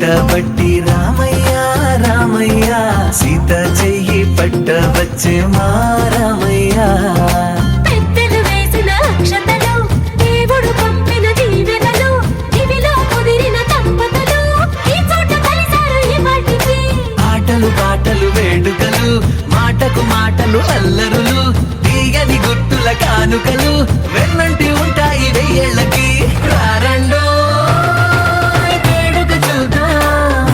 పట్టబట్టి రామయ్య రామయ్య సీత చెయ్యి పట్టవచ్చే మా రామయ్య. పెద్దలు వేసిన అక్షతలు దేవుడు పంపిన దీవెనలు ఇవిలో కుదిరిన దంపతులు ఈ చోట కలిసారు ఈ వాటికి. ఆటలు పాటలు వేడుకలు మాటకు మాటలు అల్లరులు తీయని గుట్టుల కానుకలు వెన్నంటి ఉంటాయి వెయ్యేళ్ళకి. రారండో వేడుక చూద్దాం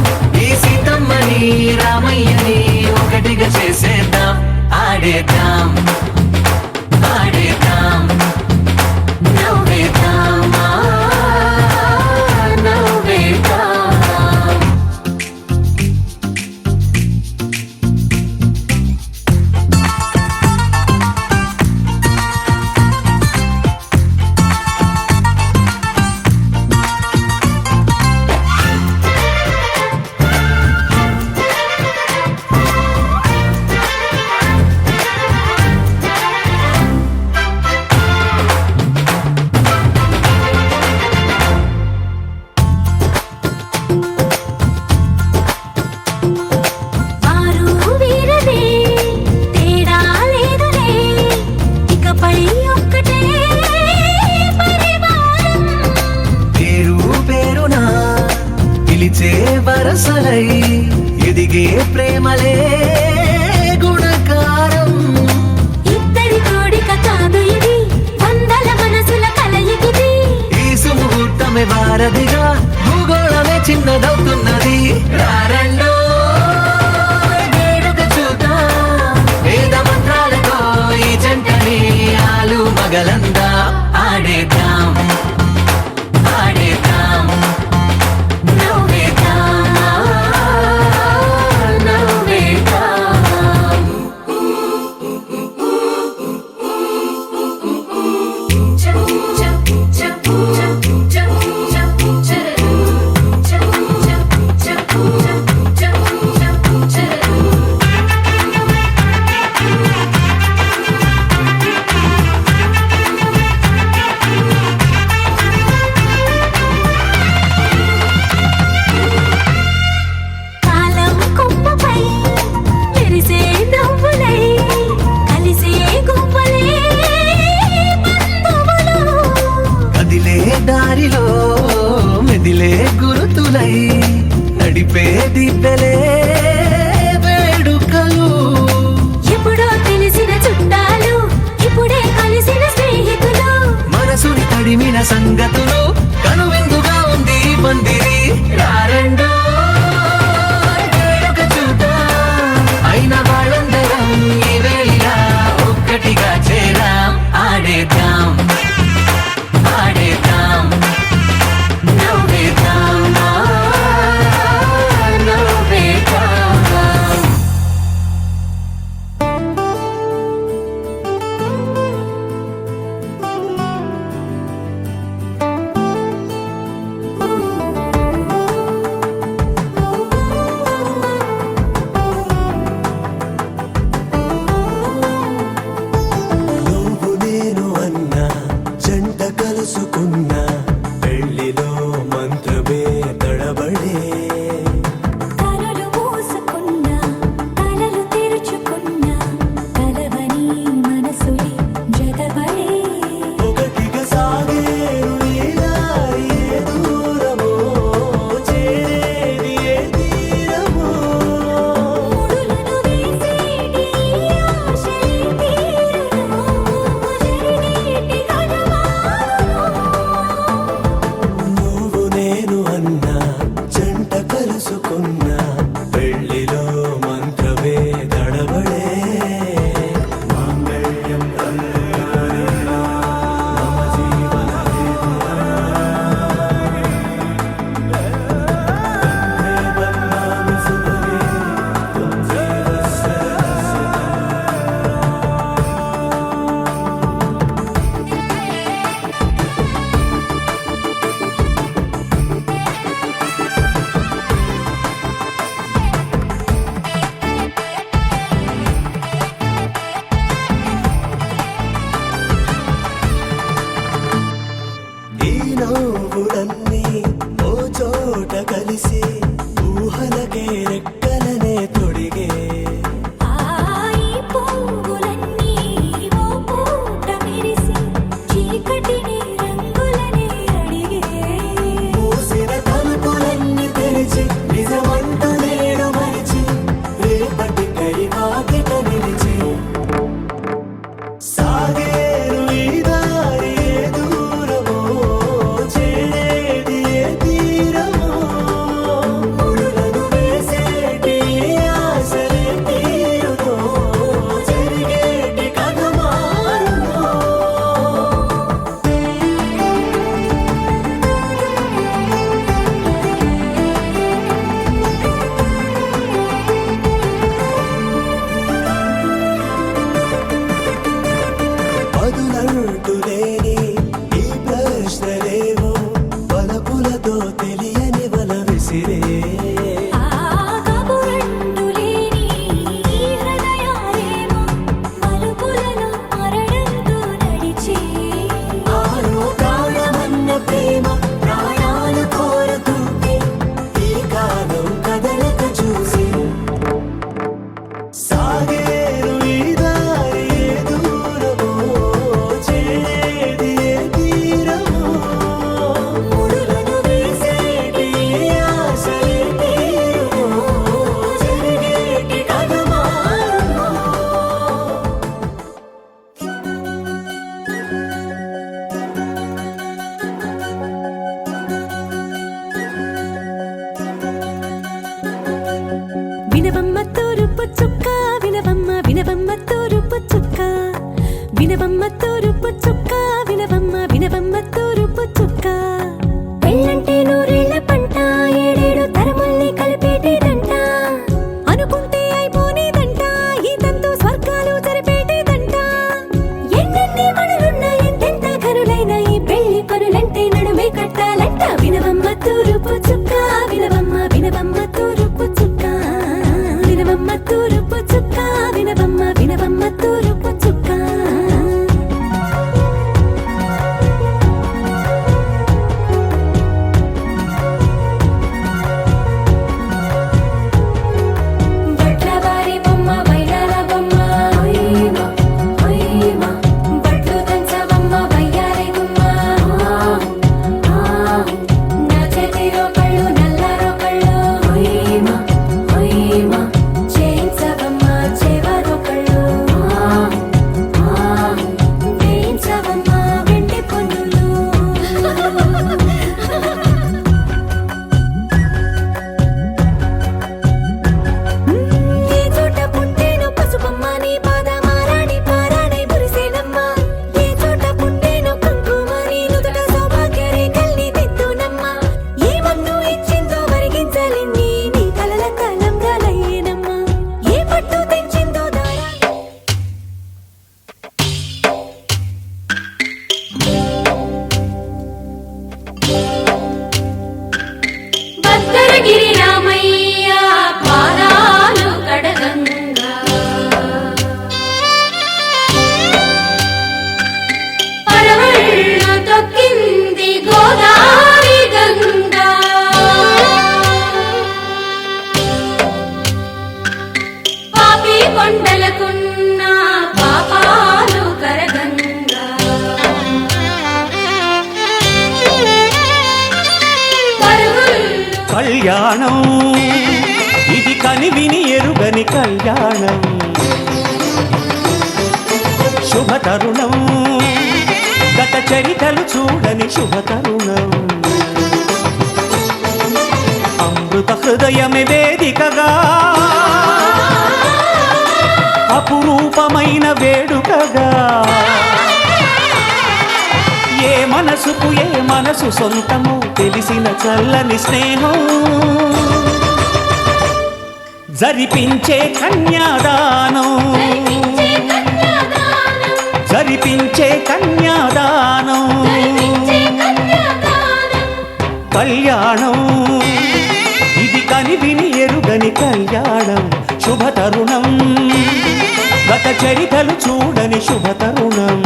ఈ సీతమ్మని రామయ్యని ఒకటిగా చేసేద్దాం. ఆడేద్దాం ఆడేద్దాం నవ్వేద్దాం నవ్వేద్దాం. వారు వీరనే తేడా లేదులే ఇకపై ఒక్కటే పరివారం. పేరు పేరున పిలిచే వరసలై ఎదిగే ప్రేమలే గుణకారం. ఇద్దరి కోడిక కాదు ఇది వందల మనసుల కలయికిది. ఈ సుముహూర్తమే వారధిగా భూగోళమే చిన్నదవుతున్నది. రారండో వేడుక చూద్దాం వేద మంత్రాలతో ఈ జంటని ఆలు మగలందా. ఆడేద్దాం ఆడేద్దాం నవ్వేద్దాం నవ్వేద్దాం. కాలం కొమ్మపై మెరిసే నవ్వులై కలిసే గువ్వలే బంధువులు. కదిలే దారిలో మెదిలే గురుతులై నడిపే దిబ్బెలే వేడుకలు. ఎప్పుడో తెలిసిన చుట్టాలు ఇప్పుడే కలిసిన స్నేహితులు. మనసుని తడిమిన సంగతులు కనువిందుగా ఉంది ఈ పందిరి. రారండో వేడుక చూద్దాం అయిన వాళ్ళందరం ఈ వేళ ఒక్కటిగా చేరాం. ఆడేద్దాం ఆడేద్దాం నవ్వేద్దాం నవ్వేద్దాం. నువ్వు నేను అన్న జంట కలుసుకున్న పెళ్లిలో మంత్రమే తడబడే. కలలు మూసుకున్నా కలలు తెరుచుకున్నా కలవని మనసులే జతపడే. ఒకటిగా సాగేరు ఈ దారి ఏ దూరమో చేరేది ఏ తీరమో. ముడులను వేసేటి ఆశలే తీరును జరిగేటి గడవారును. నువ్వు నేను అన్న జంట కలుసుకున్న పెళ్లిలో మంత్రమే తడబడే. మాంగళ్యం తంతునానేన మమ జీవన హేతునా. తంతే బన్నామి సుభగే త్వం జీవ సరస్వతి. ఊహలకే రెక్కలనే తొడిగే ఆయి పువ్వులన్నీ ఓ పూట మెరిసి చీకటిని రంగులనే అడిగే మూసిన తలుపులన్నీ తెరిచి నిజమంటూ నేడు మరిచి రేపటికై వాకిట నిలిచి సాగేరు ఈ దారి ఏ దూరమో చేరేది ఏ తీరమో ముడులను వేసేటి ఆశలే తీరుతో జరిగేటి కథ మారునో పదులంటూ లేని ఈ ప్రశ్నలేవో వలపులతో తెలియని వల విసిరే కబురంటులేని ఈ హృదయాలేమో మలుపులను మరణంతో నడిచి ఆరో ప్రాణమన్న ప్రేమ ప్రాణాలు కోరుతుంటే ఈ కాలం కదలక చూసి సాగేరు ఈ దారి ఏ దూరమో చేరేది ఏ తీరమో ముడులను వేసేటి ఆశలే తీరునో జరిగేటి కథ మారునో వినవమ్మ తూరుపు చుక్క వినవమ్మ వినవమ్మ తూరుపు చుక్క వినవమ్మ తూరుపు చుక్క వినవమ్మ వినవమ్మ తూరుపు చుక్క పెళ్ళంటే నూరేళ్ల పంట ఏడేడు తరముల్ని కలిపేటేదంట అనుకుంటే అయిపోనేదంట ఈ తంతు స్వర్గాలు జరిపేటేదంట ఎన్నెన్ని మనులున్నా ఎంతెంత కరులైన ఈ పెళ్లి పనులంటే నడుమే కట్టాలంట వినవమ్మ తూరుపు చుక్క వినవమ్మ వినవమ్మ తూరుపు చుక్క వినవమ్మ తూరుపు చుక్క వినవమ్మ వినవమ్మ తూరుపు చుక్క బట్లవారి బొమ్మ వైరాల బొమ్మ హొయ్యమా హొయ్యమా బట్లు దంచవమ్మ వయ్యారి గుమ్మ నా చేతిలో కళ్ళు నల్లారో కళ్ళు హొయ్యమా హొయ్యమా చేయించవమ్మ చేవారో కళ్ళు వేయించవమ్మ వెండి పన్నులు ఏ చోట పుట్టేనో పసుపమ్మ నీ పాదమారాణి పారాణై మురిసేనమ్మ ఏ చోట పుట్టేనో కుంకుమ నీ నుదుట సౌభాగ్య రేఖల్ని దిద్దునమ్మ ఏ మన్ను ఇచ్చిందో మరిగించలేని నీ కలల కలంబ్రాలయ్యేనమ్మ ఏ పట్టు తెంచిందో దారాలు భద్రగిరి రామయ్య పాదాలు కడగంగా పరవళ్ళు తొక్కింది గోదావరి గంగా పాపి కొండలకున్న పాపాలు కరగంగా పరుగుళ్ళు కళ్యాణం ఇది కని విని ఎరుగని కళ్యాణం శుభతరుణం గత చరితలు చూడని శుభతరుణం అమృత హృదయమే వేదికగా అపురూపమైన వేడుకగా ఏ మనసుకు ఏ మనసు సొంతము తెలిసిన చల్లని స్నేహం జరిపించే కన్యాదానం జరిపించే కన్యాదానం కళ్యాణం ఇది కని విని ఎరుగని కళ్యాణం శుభతరుణం గత చరితలు చూడని శుభతరుణం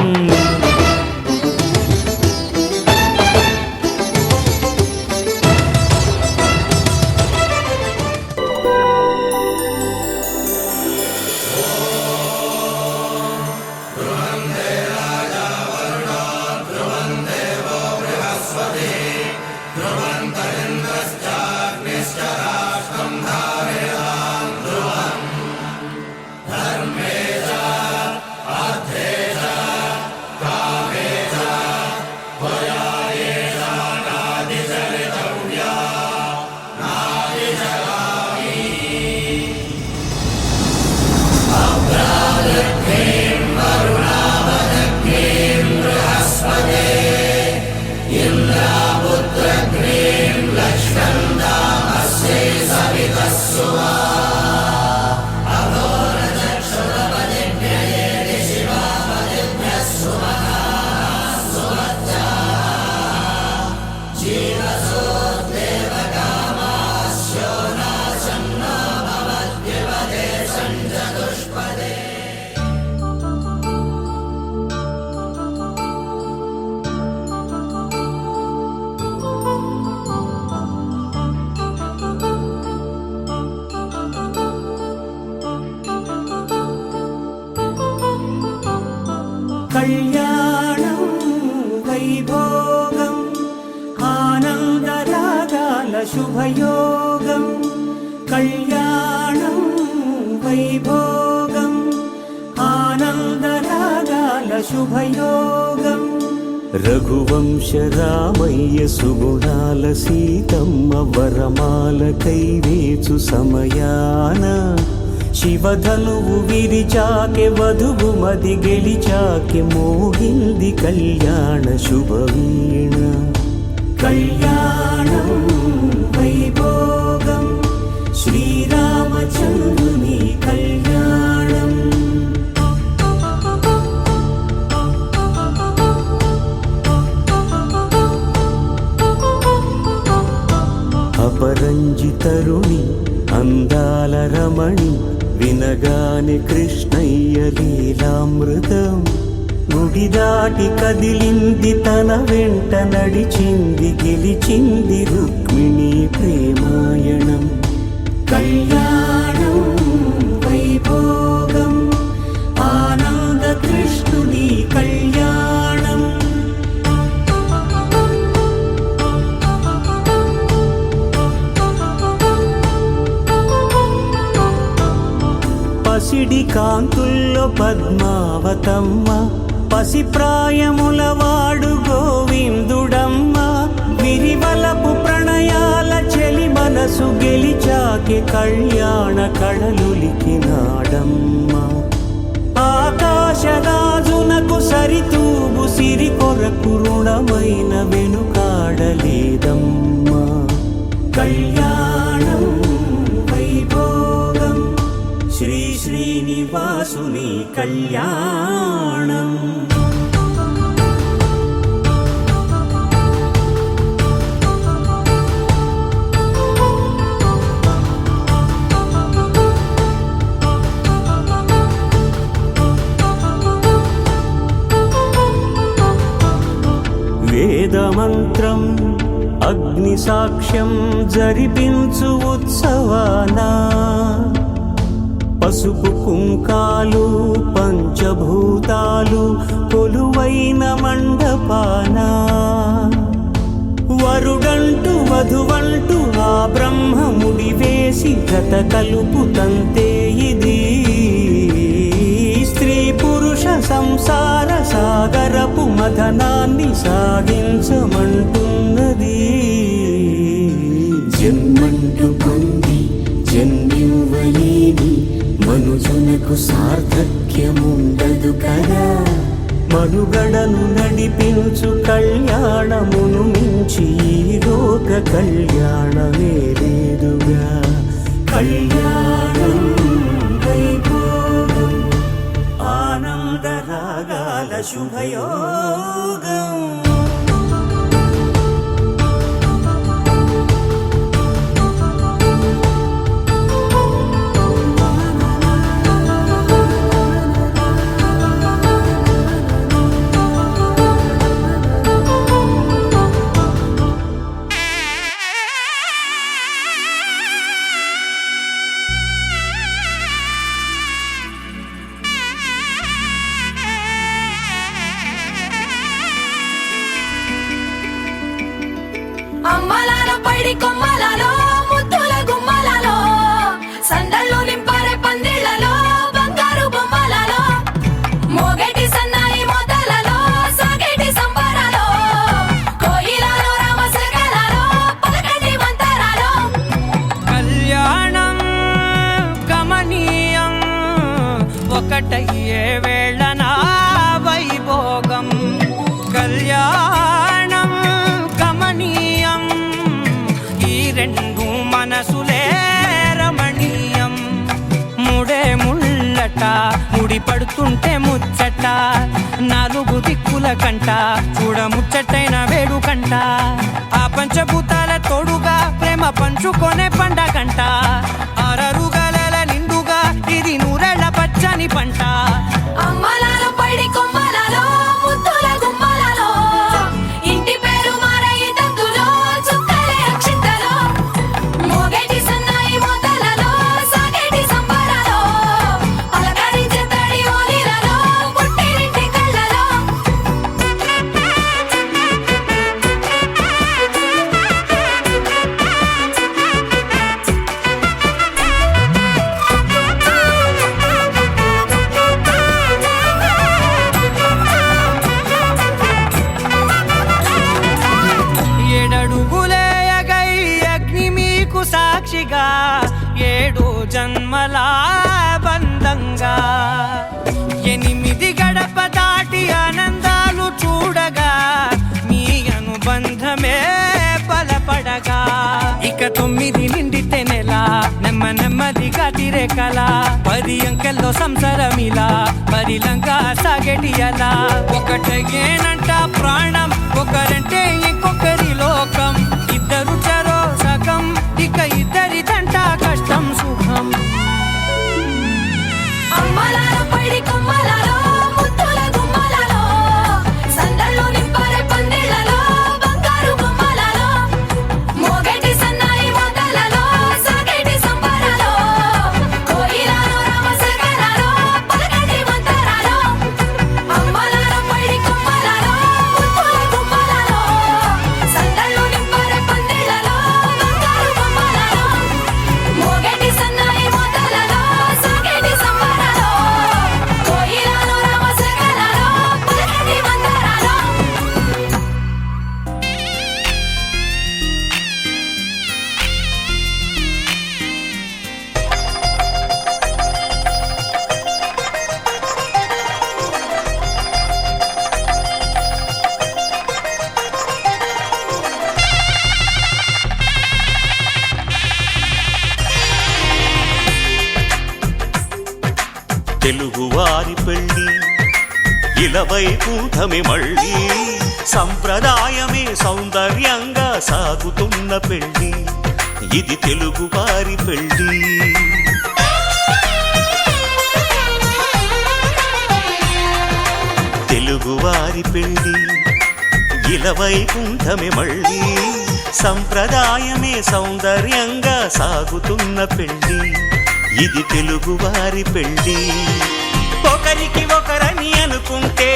కళ్యాణం వైభోగం ఆనందరాగాల శుభయోగం కళ్యాణం వైభోగం ఆనందరాగాల శుభయోగం రఘువంశ రామయ్య సుగుణాల సీతమ్మ వరమాల కైవేచు సమయాన శివధనువు విరిచాకె వధువు మది గెలిచాకె మోగింది కళ్యాణ శుభవీణ కళ్యాణం వైభోగం శ్రీరామచంద్రుని కళ్యాణం అపరంజితరుణి అందాల రమణి వినగానే కృష్ణయ్య లీలామృతం గుడి దాటి కదిలింది తన వెంట నడిచింది గెలిచింది రుక్మిణి ప్రేమాయణం కళ్యాణం వైభోగం ఆనంద కృష్ణుని కళ్యాణం పసిడి కాంతుల్లో పద్మావతమ్మ పసిప్రాయముల వాడు గోవిందుడమ్మ విరివలపు ప్రణయాల చెలి మనసు గెలిచాకె కళ్యాణ కళలులికినాడమ్మ ఆకాశరాజునకు సరితూబు సిరి కొరకు రుణమైన వెనుకాడలేదమ్మ కళ్యాణం వైభోగం శ్రీ శ్రీనివాసుని కళ్యాణం వేదమంత్రం అగ్ని సాక్ష్యం జరిపించు ఉత్సవానా పసుపు కుంకాలు పంచభూతాలు కొలువైన మండపాన వరుడంటూ వధువంటూ ఆ బ్రహ్మముడి వేసి గత కలుపు తంతే ఇది స్త్రీ పురుష సంసార సాగరపు మథనాన్ని సాగించమంటున్నది జన్మంటూ పొంది జన్మివ్వలేని మనుజునకు సార్థక్యముండదు కదా మనుగడను నడిపించు కళ్యాణమును మించి ఈ లోక కళ్యాణమే లేదుగా కళ్యాణం వైభోగం ఆనందరాగాల శుభయోగం అమ్మలాల పైడి కొమ్మలలో ముద్దుల గుమ్మలలో సందళ్ళు నింపారే పందిళ్లలో బంగారు బొమ్మలలో మోగేటి సన్నాయి మోతలలో సాగేటి సంబరాలో కోయిలలో రామశకలలో పలకండి మంతరాలో కళ్యాణం గమనీయం ఒకటయ్యే వేళ నా వైభోగం కళ్యాణం గమనీయం ఈ రెండు మనసులే పడుతుంటే ముచ్చట నాలుగు దిక్కుల కంట చూడ ముచ్చటైన వేడుకంట ఆ పంచభూతాల తోడుగా ప్రేమ పంచుకొనే పండగంట ఆరరుగల నిండుగా ఇది నూరెళ్ళ పచ్చని పంట అమ్మలాలో పడి కొమ్మలలో ముద్దుల గుమ్మలలో ఇంటి పేరు మారయి తందులో చుక్కలే అక్షింతలో మోగేటి సన్నాయి మోతలలో సాగేటి సంబరాలో పలకరించే తడి ఓలిలలో పుట్టినింటి కళ్ళలో ఏడడుగులేయగై అగ్ని మీకు సాక్షిగా 7 జన్మల బంధంగా 8 గడప దాటి ఆనందాలు చూడగా మీ అనుబంధమే బలపడగా ఇక 9 నిండితే నెల నెమ్మదిగా తిరే కల 10 అంకెల్లో సంసారమిలా పరిలంగా సాగేటి అలా ఒకటేనంట ప్రాణం ఒకరంటే ఇంకొకరి లోకం ఇద్దరు చరో సగం ఇక ఇద్దరిదంట కష్టం సుఖం అమ్మలాలో పడి కొమ్మలలో ముద్దుల గుమ్మలలో సందళ్ళు నింపరే పందిళ్ళలో బంగారు బొమ్మలలో మోగేటి సన్నాయి మోతలలో సాగేటి సంబరాలో కోయిలలో రామశేఖరాలో పలకటి మంతరాలో అమ్మలాలో పడి కొమ్మలలో ముద్దుల గుమ్మలలో సందళ్ళు నింపరే పందిళ్ళలో బంగారు బొమ్మలలో మోగేటి సన్నాయి మోతలలో సాగేటి సంబరాలో కోయిలలో రామశేఖరాలో పలకటి మంతరాలో తెలుగువారి పెళ్ళి ఇలవైకుంఠమే మళ్ళీ సంప్రదాయమే సౌందర్యంగా సాగుతున్న పెళ్ళి ఇది తెలుగువారి పెళ్ళి తెలుగువారి పెళ్ళి ఇలవైకుంఠమే మళ్ళీ సంప్రదాయమే సౌందర్యంగా సాగుతున్న పెళ్ళి ఇది తెలుగువారి పెళ్ళి ఒకరికి ఒకరని అనుకుంటే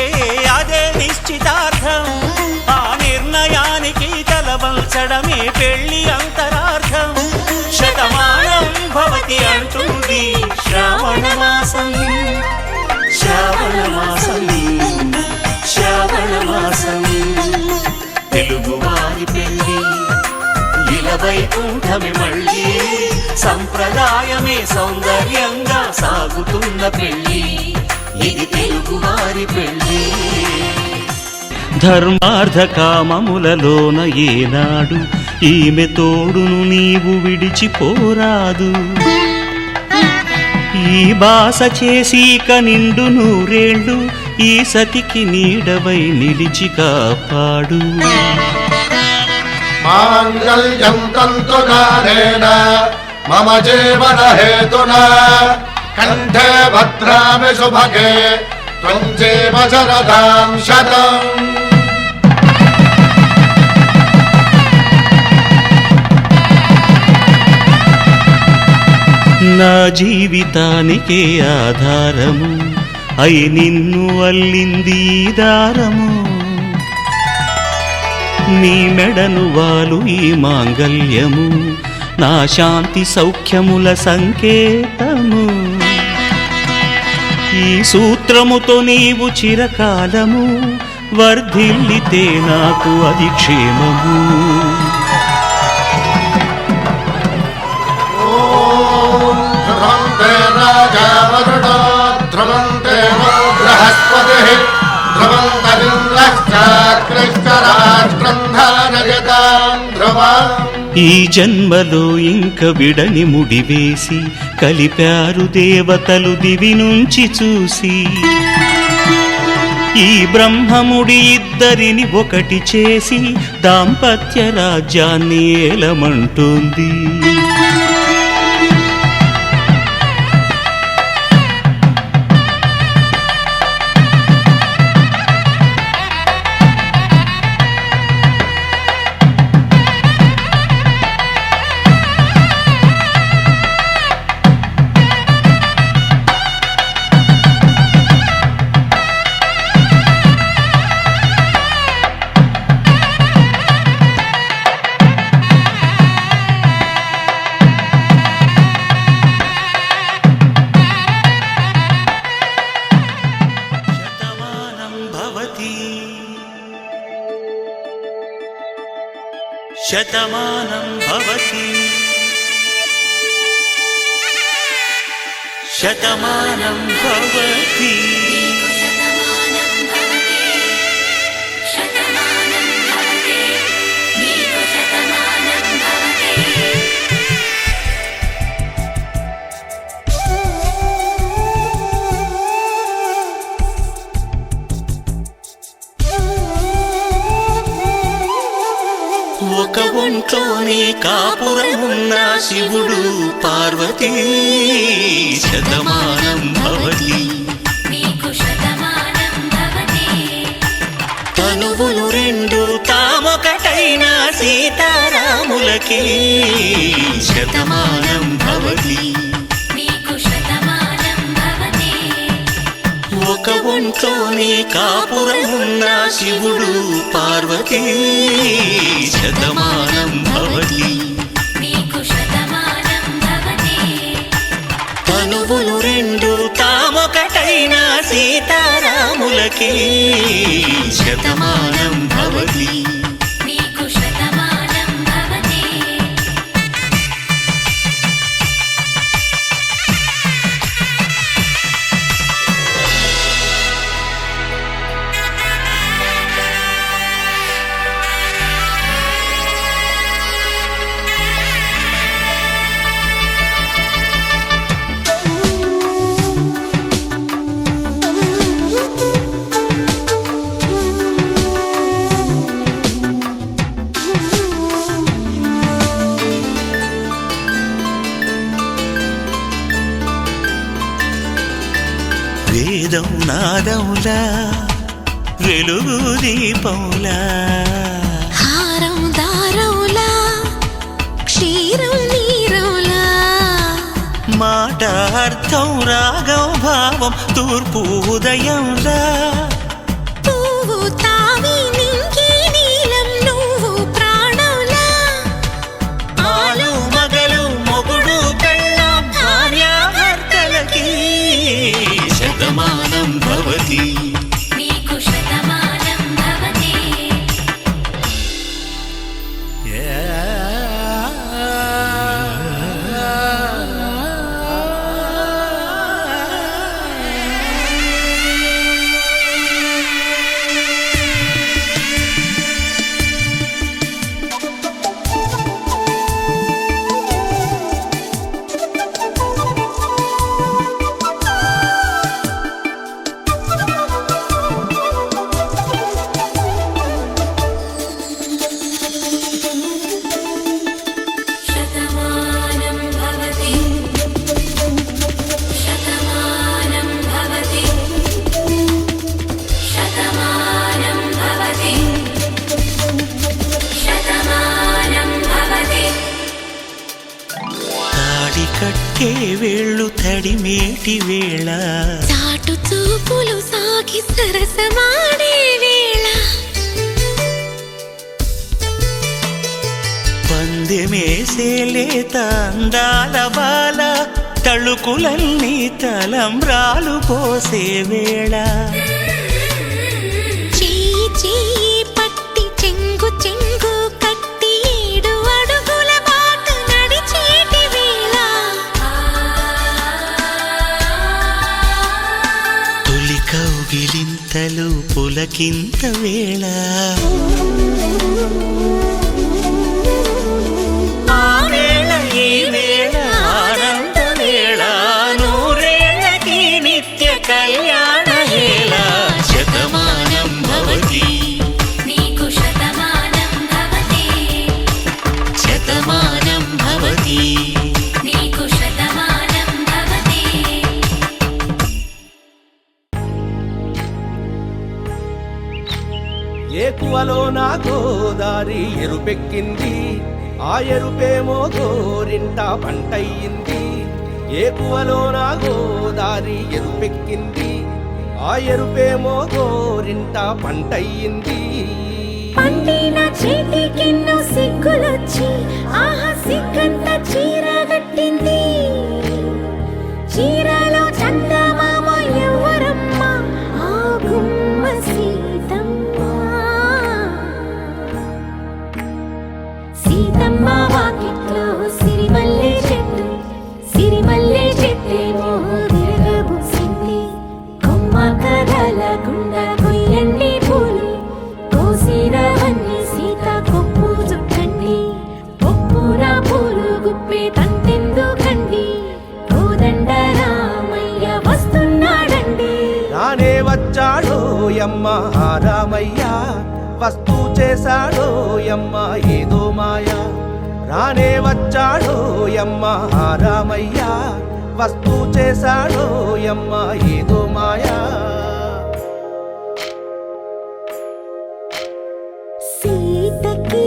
అదే నిశ్చితార్థం ఆ నిర్ణయానికి తలవంచడమే పెళ్ళి అంతరార్థం శతమానం భవతి అంటుంది శ్రావణ మాసం శ్రావణ మాసం శ్రావణ మాసం తెలుగువారి పెళ్ళి ఇలవైకుంఠమే మళ్ళీ సంప్రదాయమే సౌందర్యంగా సాగుతున్న పెళ్ళి ఇది తెలుగువారి పెళ్ళి ధర్మార్థ కామములలోన ఏనాడు ఈమె తోడును నీవు విడిచిపోరాదు ఈ బాస చేసీక నిండు నూరేళ్ళు ఈ సతికి నీడవై నిలిచి కాపాడు మాంగళ్యం తంతుకారేణ మమ జీవన హేతునా కంఠే భద్రామి శుభగే త్వం జీవ శరదాం శతం నా జీవితానికే ఆధారము అయి నిన్ను అల్లింది ఈ దారము నీ మెడను వాలు ఈ మాంగల్యము నా శాంతి సౌఖ్యముల సంకేతము ఈ సూత్రముతో నీవు చిరకాలము వర్ధిల్లితే నాకు అది క్షేమము ధ్రువంతే రాజా వరుణో ధ్రువంతే బృహస్పతిః ధ్రువంతరింద్రశ్చాగ్నిశ్చ రాష్ట్రం ధారయతాం ధ్రువం ఈ జన్మలో ఇంక విడని ముడివేసి కలిపారు దేవతలు దివి నుంచి చూసి ఈ బ్రహ్మముడి ఇద్దరిని ఒకటి చేసి దాంపత్య రాజ్యాన్ని ఏలమంటుంది శతమానం భవతి శతమానం భవతి ఒక ఒంట్లోనే కాపురమున్న శివుడు పార్వతీ శతమానం భవతి తనువులు రెండు తామొకటైన సీతారాములకి శతమానం భవతి ఒక ఒంట్లోనే కాపురమున్న శివుడు పార్వతీ శతమానం భవతి తనువులు రెండు తామొకటైన సీతారాములకి శతమానం భవతి వేదం నాదములా వెలుగు దీపములా హారం దారములా క్షీరం నీరములా మాట అర్థం రాగం భావం తూర్పు ఉదయంలా పువ్వు తావి నింగి నీలం నువ్వు ప్రాణంలా ఆలు మగలు మొగుడు పెళ్ళాం భార్యాభర్తలకి శతమానం భవతి కట్టే వేళ్ళు తడిమేటి వేళ చాటు చూపులు సాగి సరసమాడే వేళ పందెమేసేలేత అందాల బాల తళుకులన్నీ తలంబ్రాలు పోసే వేళ చెయ్యి చెయ్యి పట్టి చెంగు చెంగు కట్టి 7 అడుగుల బాట నడిచేటి వేళ తొలి కౌగిలింతలు పులకింత వేళ ఏకువలో నా గోదారి ఎరుపెక్కింది ఆ ఎరుపేమో గోరింట పంటయ్యింది ఏకువలో నా గోదారి ఎరుపెక్కింది ఆ ఎరుపేమో గోరింట పంటయ్యింది పండిన చేతికెన్నో సిగ్గులొచ్చి ఆహా సిగ్గంత చీర కట్టింది చీరలో చందమామ ఎవరమ్మ ఆ గుమ్మ సీతమ్మ సీతమ్మ వాకిట్లో సిరిమల్లె చెట్టేమో విరగబూసింది కొమ్మ కదలకుండా కొయ్యండి పూలు కోసిరవన్నీ సీత కొప్పు చుట్టండి కొప్పున పూలు గుప్పే తంతెందుకండి కోదండ రామయ్య వస్తున్నాడండి రానే వచ్చాడో యమ్మ ఆ రామయ్య వస్తూ చేశాడో యమ్మ ఏదో మాయా రానే వచ్చాడో యమ్మ ఆ రామయ్య వస్తూ చేశాడో యమ్మ ఏదో మాయా సీతకి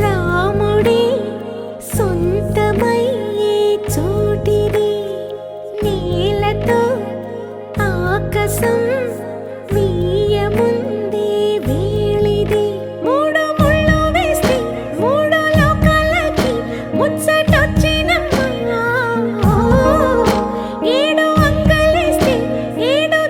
రాముడే సొంతమయ్యే చోటిది నేలతో ఆకాశం వీయముందే వేళిది మూడు ముళ్ళు వేస్తే మూడు లోకాలకి ముచ్చటొచ్చినమ్మా ఏడు అంగలేస్తే ఏడు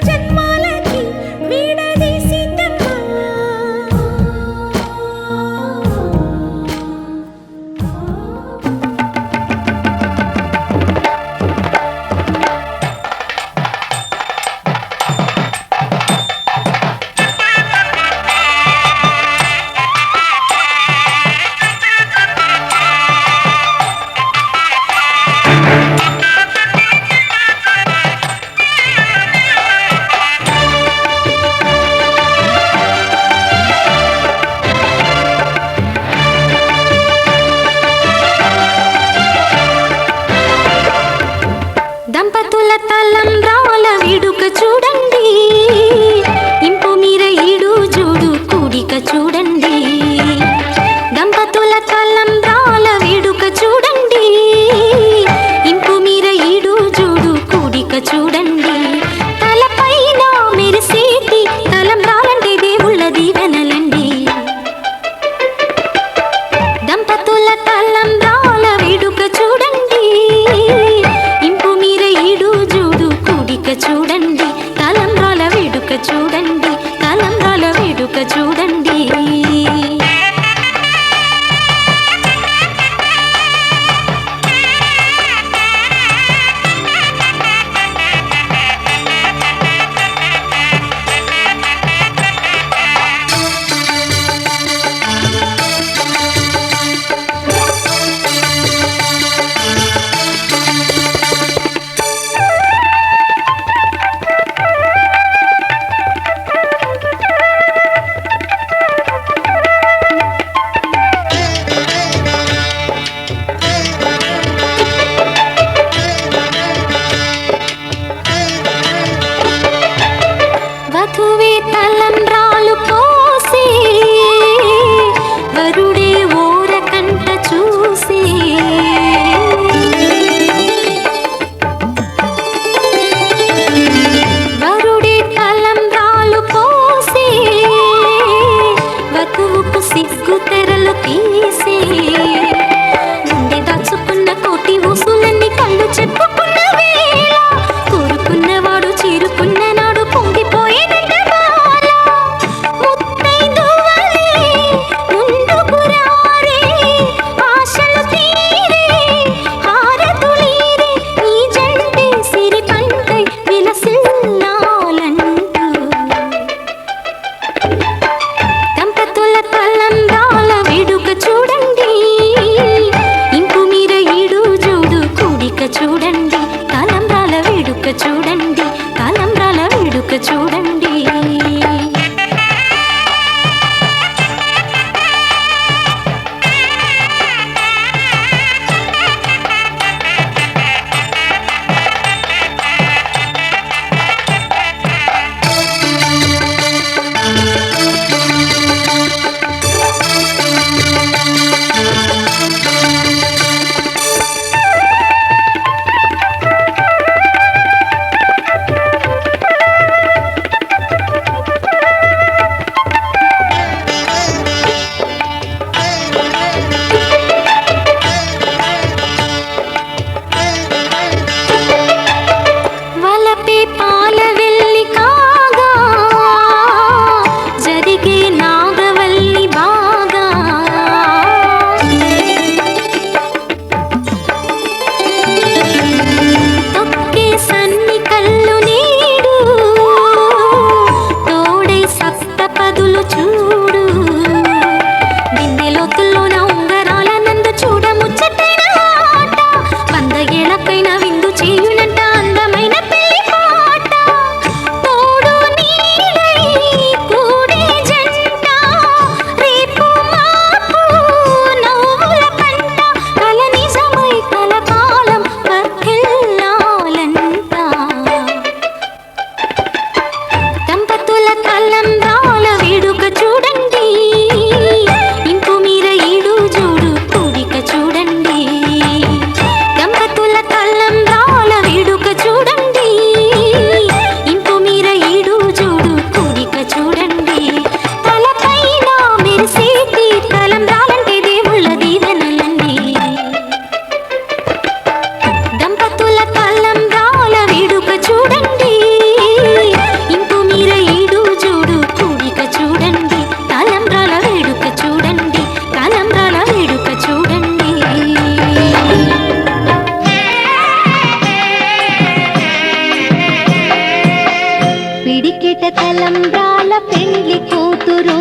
తలంబ్రాల పెండ్లి కూతురు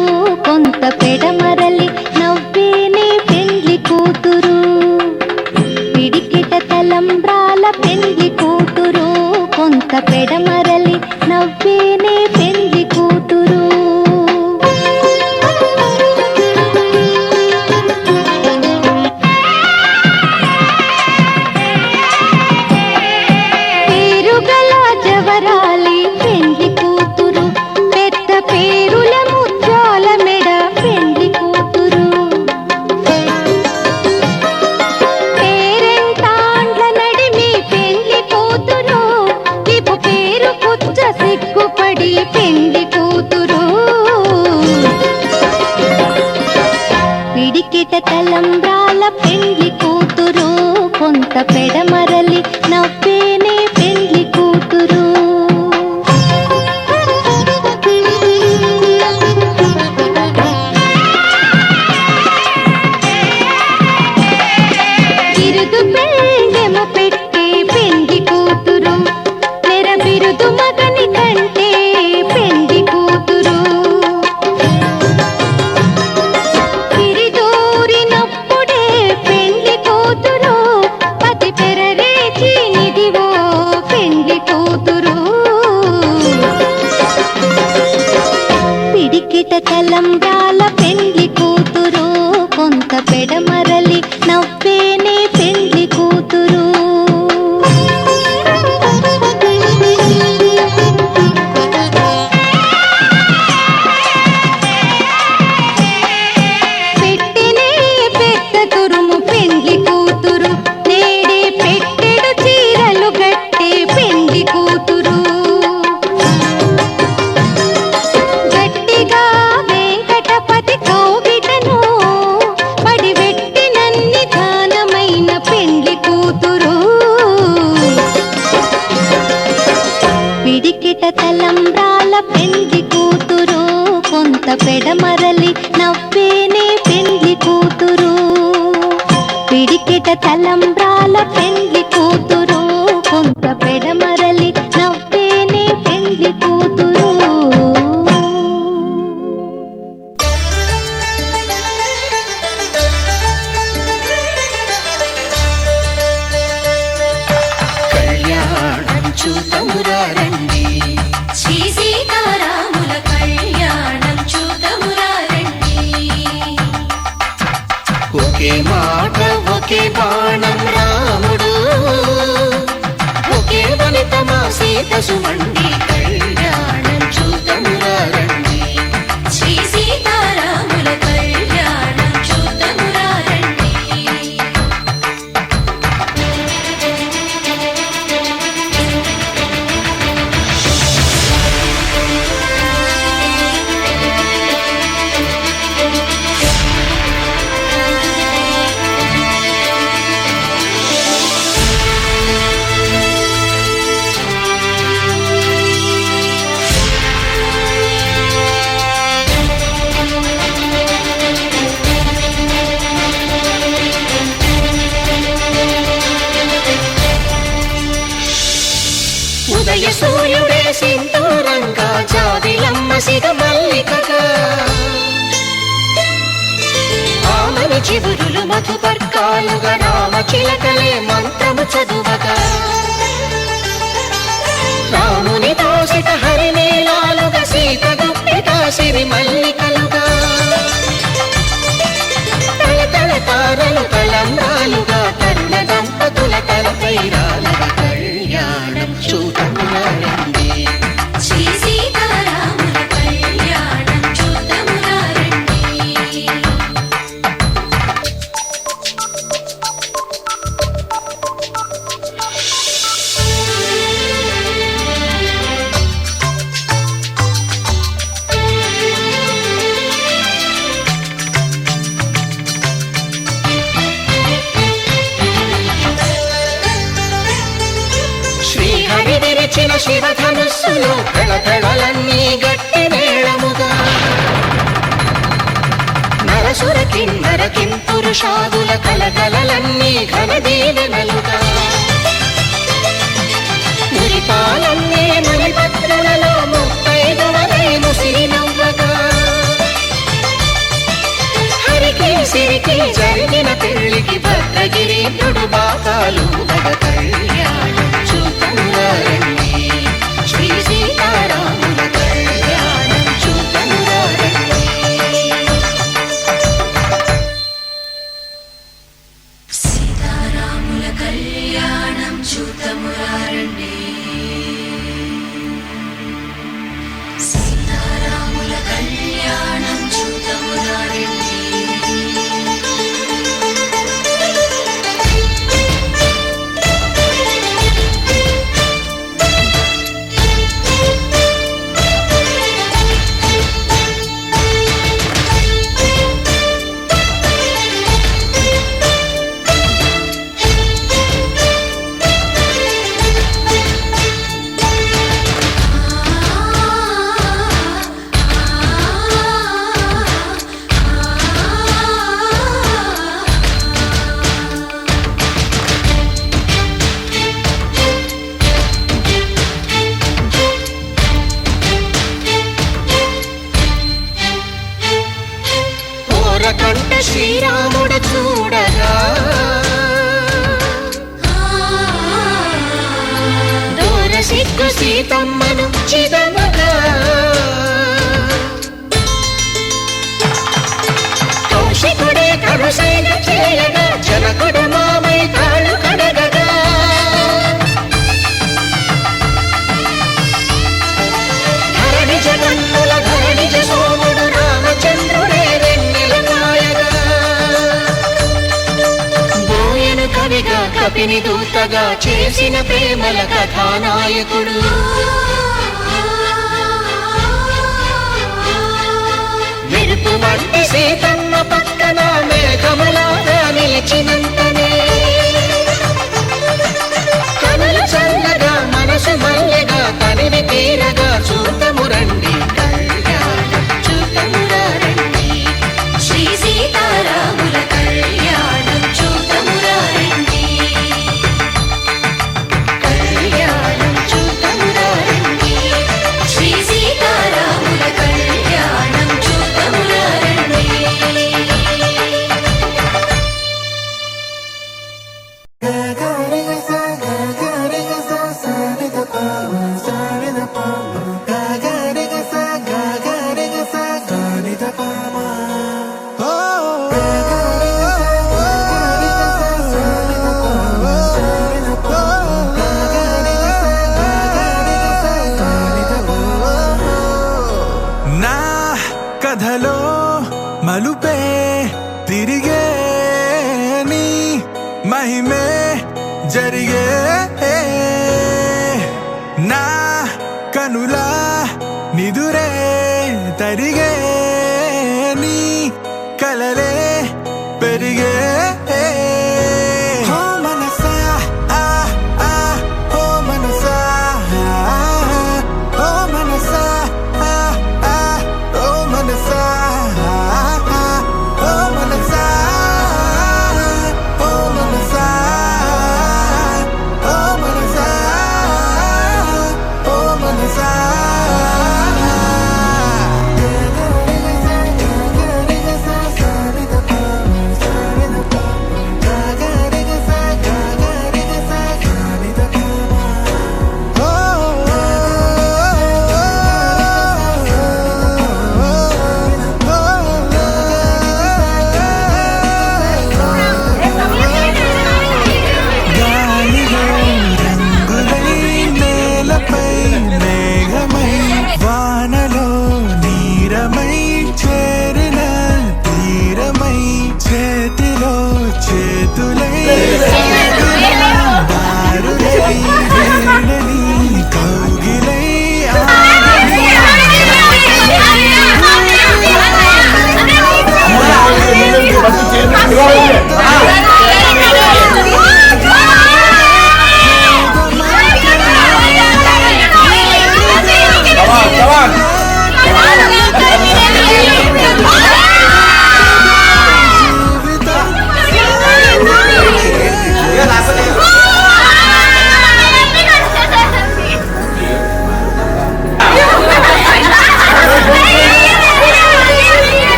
కొంత పెడమరలి నవ్వేనే పెండ్లి కూతురు పిడికిట తలంబ్రాల పెండ్లి కూతురు కొంత పెడమరలి నవ్వేనే పెండ్లి కూతురు పేరుగల జవరాలి పెండ్లి కూతురు పెద్ద పేరుల ముత్యాల మెడ పెండ్లి కూతురు పేరెంటాండ్ల నడిమి పెండ్లి కూతురు ఇపు పేరు పుచ్చ సిగ్గుపడి పెండ్లి కూతురు పిడికిట తలంబ్రాల పెండ్లి కూతురు కొంత పెడమరలి నవ్వేనే పెండ్లి కూతురు బిరుదు పెండెమ పెట్టే పెండ్లి కూతురు నెర బిరుదు మగని కంటే పెండ్లి కూతురు తిరిదూరినప్పుడే పెండ్లి కూతురు పతి పెరరేచి నిదివో పెండ్లి కూతురు పిడికిట తలంబ్రాల పెండ్లి కూతురు కొంత పెడమరలి నవ్వేనే పెండ్లి కూతురు పెట్టినే పెద్ద తురుము పెండ్లి కూతురు నేడే పెట్టెడు చీరలు గట్టే పెండ్లి కూతురు గట్టిగా వెంకటపతి కౌగిటను పడివెట్టినన్ని దానమైన పెండ్లి కూతురు పిడికిట తలంబ్రాల పెండ్లి కూతురు కొంత పెడమరలి నవ్వేనే పెండ్లి కూతురు పిడికిట తలంబ్రాల పెండ్లి కూతురు కొంత పెడమరలి నవ్వేనే పెండ్లి కూతురు కళ్యాణం చూతమురా రండి శ్రీ సీతారాముల కళ్యాణం చూతమురా రండి ఒకే మాట ఒకే బాణం రాముడు ఒకే వనిత మా సీత సుమండి కళ్యాణం చూతమురా రండి శ్రీ సీతారాముల కళ్యాణం చూతమురా రండి ఉదయ సూర్యుడే సింధూరంగా జాబిలమ్మ సిగ మల్లికగా ఆమని చివురులు మధుపర్కాలుగా రామ చిలకలే మంత్రము చదువగా రాముని దోసిట హరినేలాలుగా సీత గుప్పిట సిరి మల్లికలుగా తల తారలు తలంబ్రాలుగా తరుణ దంపతుల తలపైరాలుగా కళ్యాణం చూతమురా రండి శ్రీ సీతారాముల కళ్యాణం చూతమురా రండి శ్రీహరి విరిచిన శివధనుస్సులో కళకళలన్నీ గట్టి మేళముగా నరసుర కిన్నర కింపురుషాదుల కలకలలన్నీ ఘన దీవెనలుగా మురిపాలన్నీ మునిపత్రులలో 35 తిరిగి భద్రగిరీంద్రుడు బాకాలు గద కళ్యాణం చూతమురారండి శ్రీ సీతారాముల కళ్యాణం చూతమురారండి సీతారాముల కళ్యాణం చూతమురారండి సీతారాముల కళ్యాణం చూతమురారండి ఓరకంట శ్రీరాముడు చూడగా దూర సిగ్గు సీతమ్మను చిదమగా కౌశికుడే కరుసైన చేయగా జనకుడు మామై కాళ్ళు కడగగా ధరణి జగన్నుల ధరణిజ సోముడు రామచంద్రుడే వెన్నెల కాయగా బోయను కవిగా కపిని దూతగా చేసిన ప్రేమల కథానాయకుడు మెరుపు వంటి సీతమ్మ పక్కన మేఘములాగా నిలిచినంతనే కనులు చల్లగా మనసు మల్లెగా తనివి తీరగా చూతమురండి కళ్యాణం చూతమురారండి శ్రీ సీతారాముల కళ్యాణం చూతమురారండి కళ్యాణం చూతమురారండి శ్రీ సీతారాముల కళ్యాణం చూతమురారండి Ga ga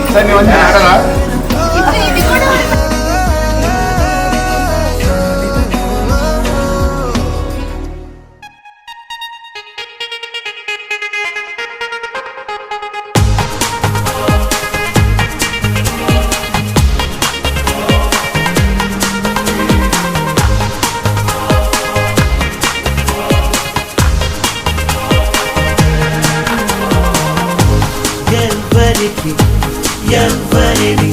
సార్ నీవన్నీ ఆడరా ఎవ్వరికి ఎవ్వరిని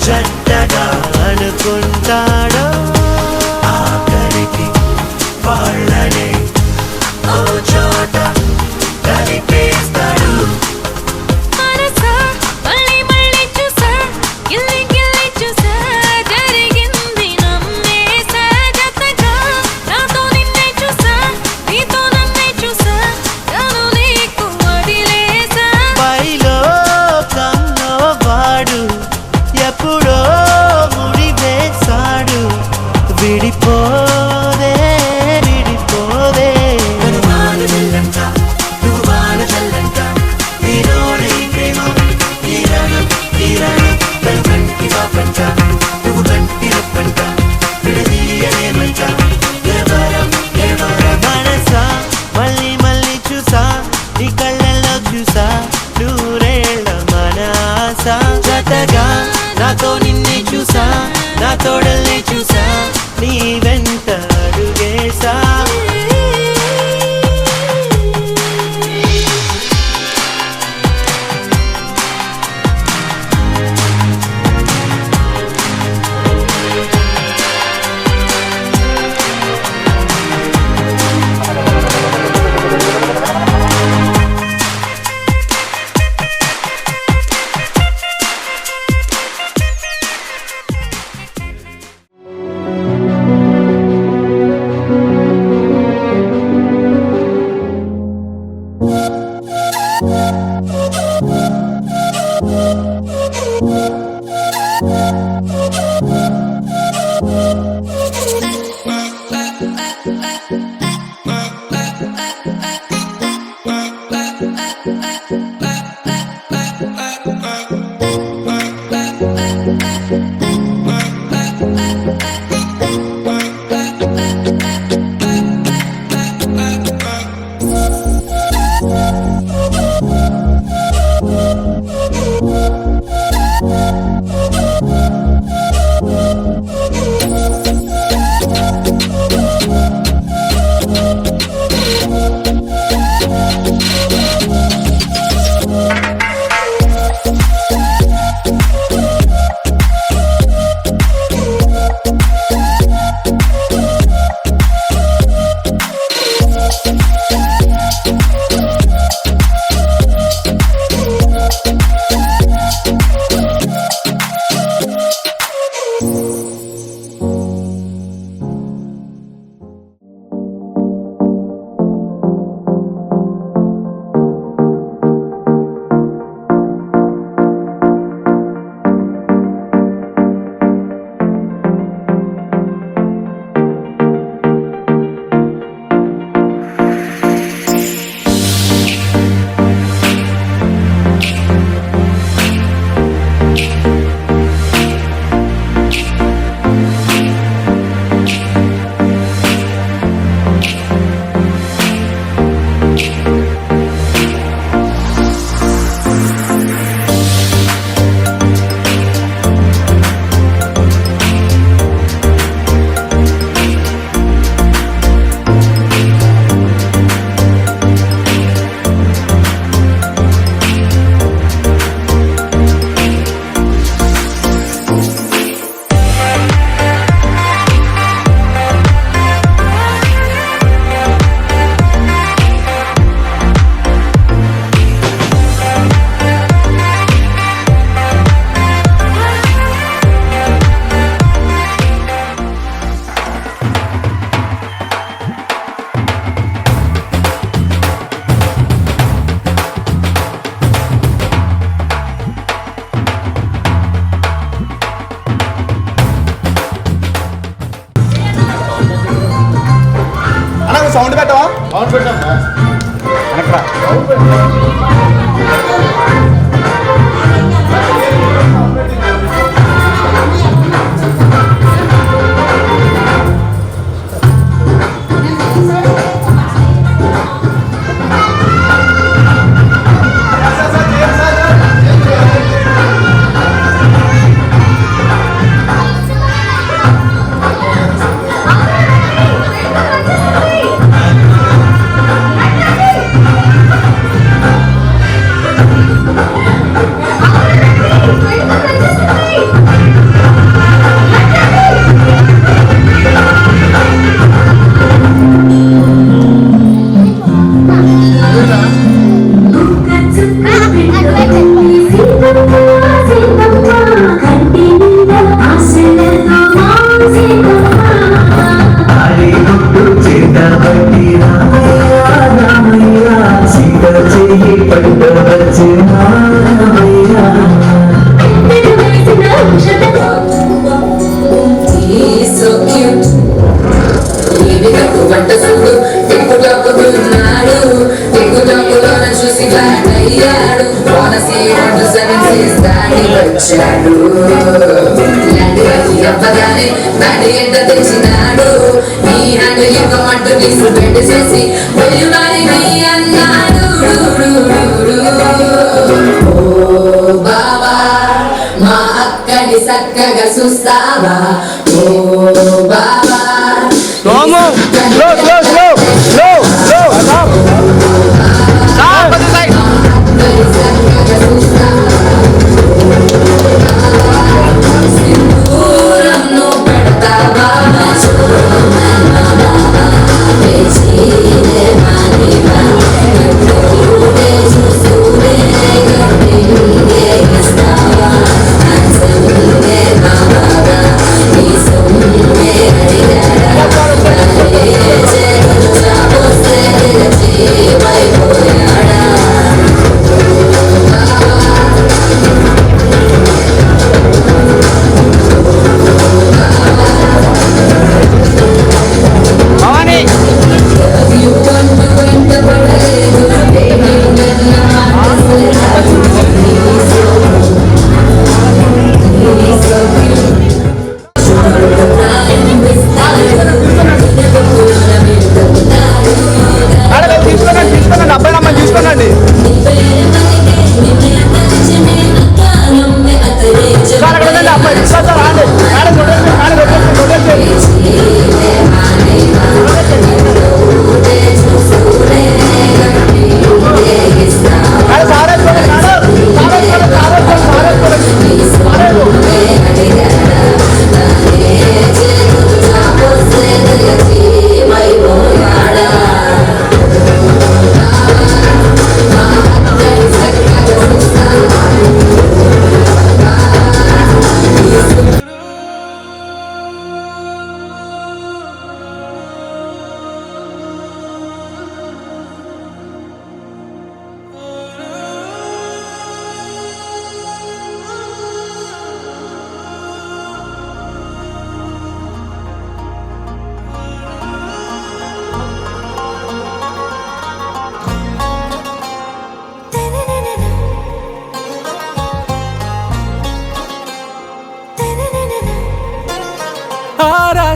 చెడ్డగా అనుకుంటాడో ఆఖరికి వాళ్ళనే ఓ చోట కలిపేస్తాడు. మనసా మళ్ళీ మళ్ళీ చూసా గిల్లి గిల్లి చూసా జరిగింది నమ్మేసా జతగా నాతో నిన్నే చూసా నీతో నన్నే చూసా తను నీకు వదిలేసా పైలో కన్నో వాడు ఎప్పుడో ముడి వేశాడు. విడిపోదే విడిపోదే వాన జల్లంట నువ్వు వాన జల్లంట నీలోనే ప్రేమ తీరాను తీరాను తను కంటి పాపంట నువ్వు కంటి రప్పంట విడదీయలేమంట ఎవరం ఎవరం మనసా మళ్ళీ మళ్ళీ చూసా నీ కళ్ళల్లో చూసా నూరేళ్ళ మన ఆశ జతగా నాతో నిన్నే చూసా నా తోడల్ని చూసా నీ వెంట అడుగేసా. సౌండ్ పెట్టవా? వెనక్రా. తెచ్చినాడు నీ హ్యాండ్ ఇవ్వమంటూ తీసు పెట్టేసేసి వెలువరి మీ అన్నాడు ఓ బాబా మా అక్కని చక్కగా చూస్తావా ఓ బాబా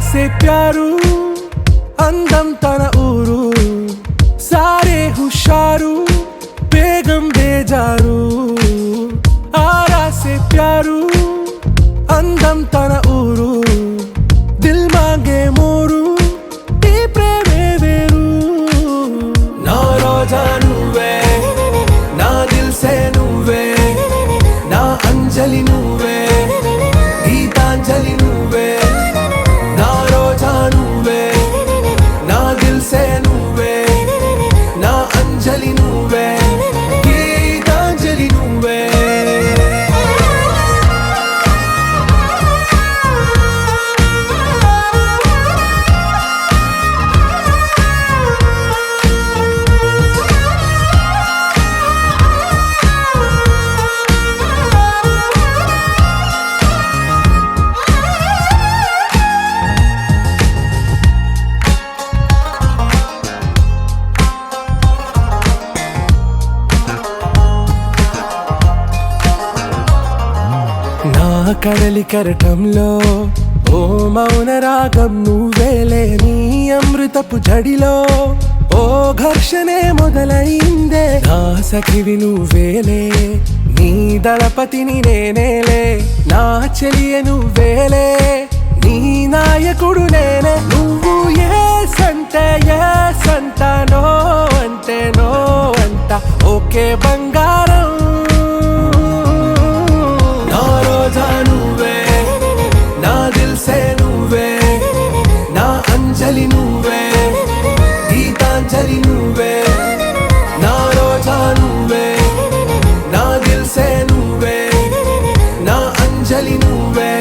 से प्यारू అందం తన ఊరు సారే హుషారు బేగం బేజారు ఆరా సే ప్యారు అందం తన ఊరు దిల్ మాంగే మోరు ఈ ప్రేమే వేరు నా రోజా నువ్వే నా దిల్ సే నువ్వే నా అంజలి నువ్వే గీతాంజలి నువ్వే నా రోజా నువ్వే నా దిల్ కడలి కెరటంలో ఓ మౌన రాగం నువ్వేలే, నీ అమృతపు జడిలో ఓ ఘర్షణే మొదలైందే, నా సఖివి నువ్వేలే, నీ దళపతిని నేనేలే, నా చెలియ నువ్వేలే, నీ నాయకుడు నేనే. నువ్వు ఏ సంట నో అంటే నో అంట, ఓకే బంగారం. నా రోజా నువ్వే, నా దిల్సే నువ్వే, నా అంజలి నువ్వే, గీతాంజలి నువ్వే. నా రోజా నువ్వే, నా దిల్సే నువ్వే, నా అంజలి నువ్వే,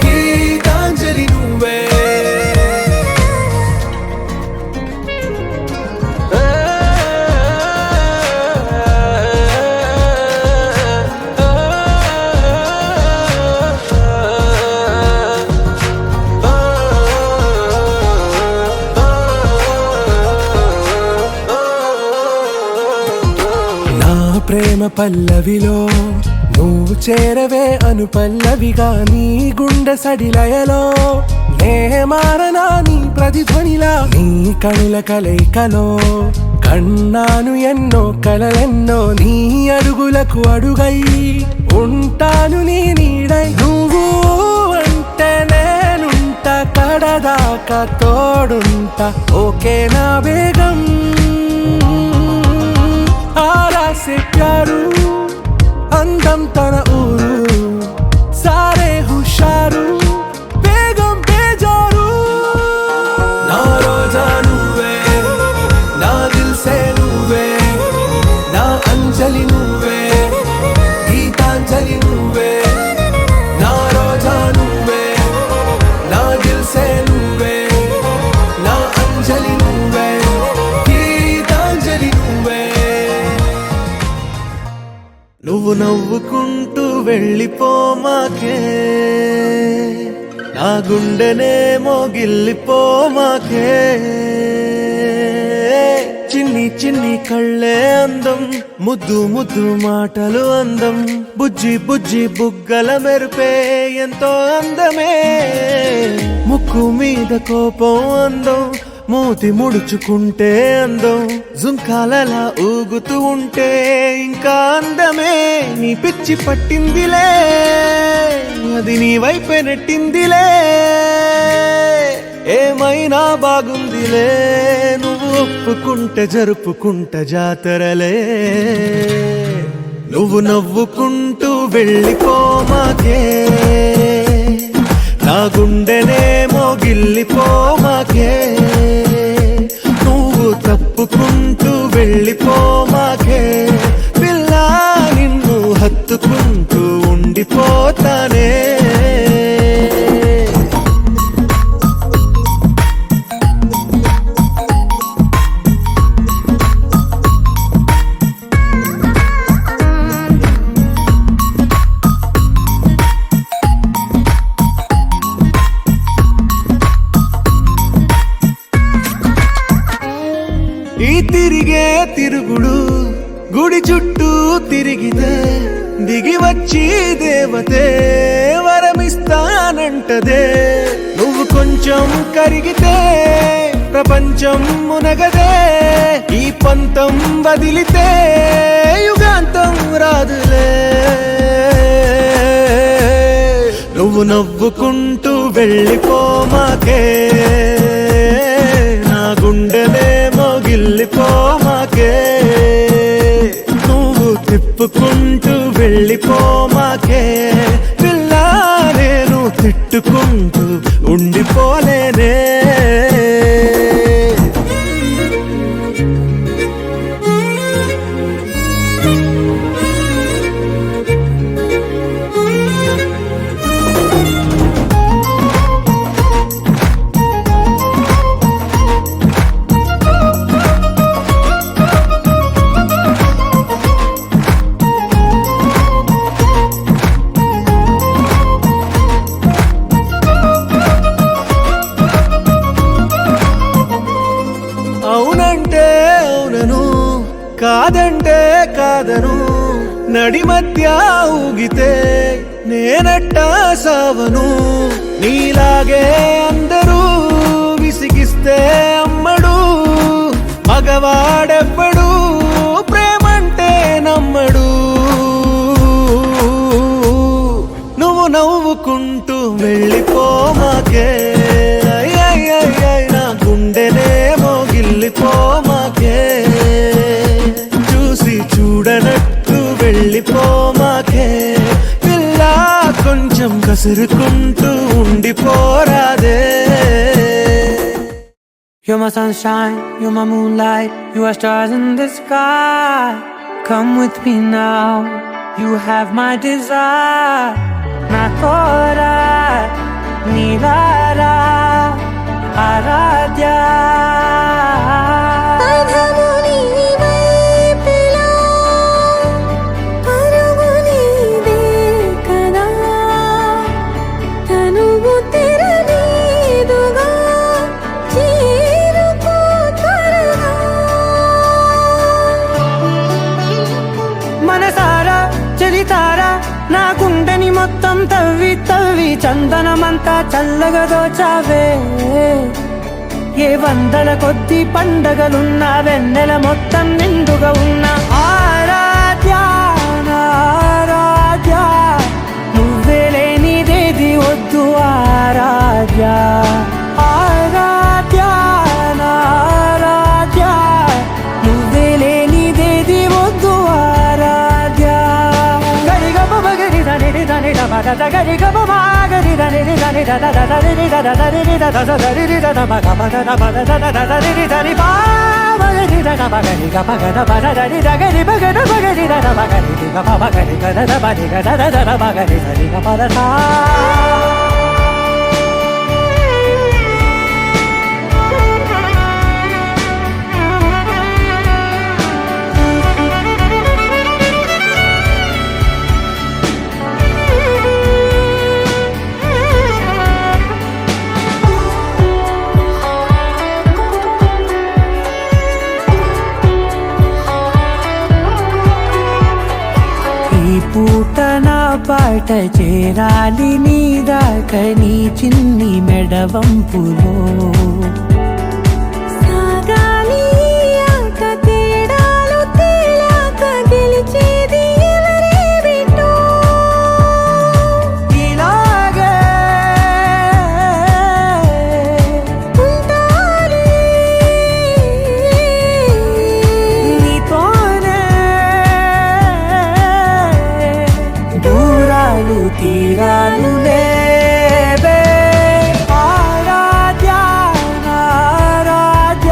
గీతాంజలి నువ్వే. నా ప్రేమ పల్లవిలో నువ్వు చేరవే అను పల్లవిగా, నీ గుండె సడిలయలో నే మారనా నీ ప్రతిధ్వనిలా, నీ కనుల కలయికలో కన్నాను ఎన్నో కలలెన్నో, నీ అడుగులకు అడుగై ఉంటాను నీ నీడై. నువ్వు అంటే నేనుంట కడదాకా తోడుంటా, ఓకే నా బేగం. आरा से प्यारू అందం తన ఊరు, సారే హుషారు బేగం బేజారు. నా రోజా నువ్వే, నా దిల్సే నువ్వే, నా అంజలి నువ్వే, గీతాంజలి నువ్వే. నా రోజా నువ్వే, నా దిల్సే నువ్వే, నా అంజలి నువ్వే, గీతాంజలి నువ్వే. నువ్వు నవ్వుకుంటూ వెళ్ళిపోమాకే, నా గుండెనేమో గిల్లిపోమాకే. చిన్ని చిన్ని కళ్ళే అందం, ముద్దు ముద్దు మాటలు అందం, బుజ్జి బుజ్జి బుగ్గల మెరుపే ఎంతో అందమే. ముక్కు మీద కోపం అందం, మూతి ముడుచుకుంటే అందం, జుంకాలలా ఊగుతూ ఉంటే ఇంకా అందమే. నీ పిచ్చి పట్టిందిలే, అది నీ వైపే నెట్టిందిలే, ఏమైనా బాగుందిలే. నువ్వు ఒప్పుకుంటే జరుపుకుంటే జాతరలే. నువ్వు నవ్వుకుంటూ వెళ్ళిపోమాకే, నా గుండెనేమో గిల్లిపోమాకే. నువ్వు తప్పుకుంటూ వెళ్ళిపోమాకే, పిల్ల నిన్ను హత్తుకుంటూ ఉండిపోతానే. ఈ తిరిగే తిరుగుడు గుడి చుట్టూ తిరిగితే, దిగి వచ్చి దేవతే వరమిస్తానంటదే. నువ్వు కొంచెం కరిగితే ప్రపంచం మునగదే, ఈ పంతం వదిలితే యుగాంతం రాదులే. నువ్వు నవ్వుకుంటూ వెళ్ళిపోమాకే, నా గుండెనేమో గిల్లిపోమాకే. నువ్వు తిప్పుకుంటూ వెళ్ళిపోమాకే, పిల్ల నేను తిట్టుకుంటూ ఉండిపోలేనే. అవునంటే అవునను, కాదంటే కాదను, నడి మధ్య ఊగితే నేనట్టా సావను నీలాగే అందరూ విసిగిస్తే అమ్మడు మగవాడెవ్వడు ప్రేమంటే నమ్మడు నువ్వు నవ్వుకుంటూ వెళ్ళిపోమాకే నా గుండెనేమో గిల్లిపోమాకే చూసి చూడనట్టు వెళ్ళిపోమాకే పిల్ల కొంచెం కసురుకుంటూ ఉండిపోరాదే. You're my sunshine, you're my moonlight, you are stars in the sky. Come with me now, you have my desire. Na tora, nilara, aradhya. మనసారా చలితారా నా గుండెని మొత్తం తవ్వి తవ్వి చందనమంతా చల్లగా దోచావే ఏ వందల కొద్ది పండగలున్నా వెన్నెల మొత్తం నిండుగా ఉన్న ఆరాధ్య నా ఆరాధ్య నువ్వే లేనిదేది వద్దు ఆరాధ్య ఆరాధ్య నా ఆరాధ్య నువ్వే లేనిదేది వద్దు ఆరాధ్య గరిగమ బగరి దని దని డబగ గరిగమ మాగరి దని దని దద దరి దద దరి దద దరి దద బగ బగ దబద దద దరి దరి బాగరి దద బగరి గ బగ దబద దరి దగరి బగ బగరి దద బగరి గ బగరి గ దద బగరి గ దద దద బగరి దరి గ పద సా. పూట నా పాట చేరాలి నీ దాకా నీ చిన్ని మెడవంపులో సాగాలి ఆట తేడాలు తేలాక గెలిచేది ఎవరే బిడ్డో ఇలాగే ఉంటాలి నీతోనే దూరాలు తీరాలు లేవే ఆరాధ్య ఆరాధ్య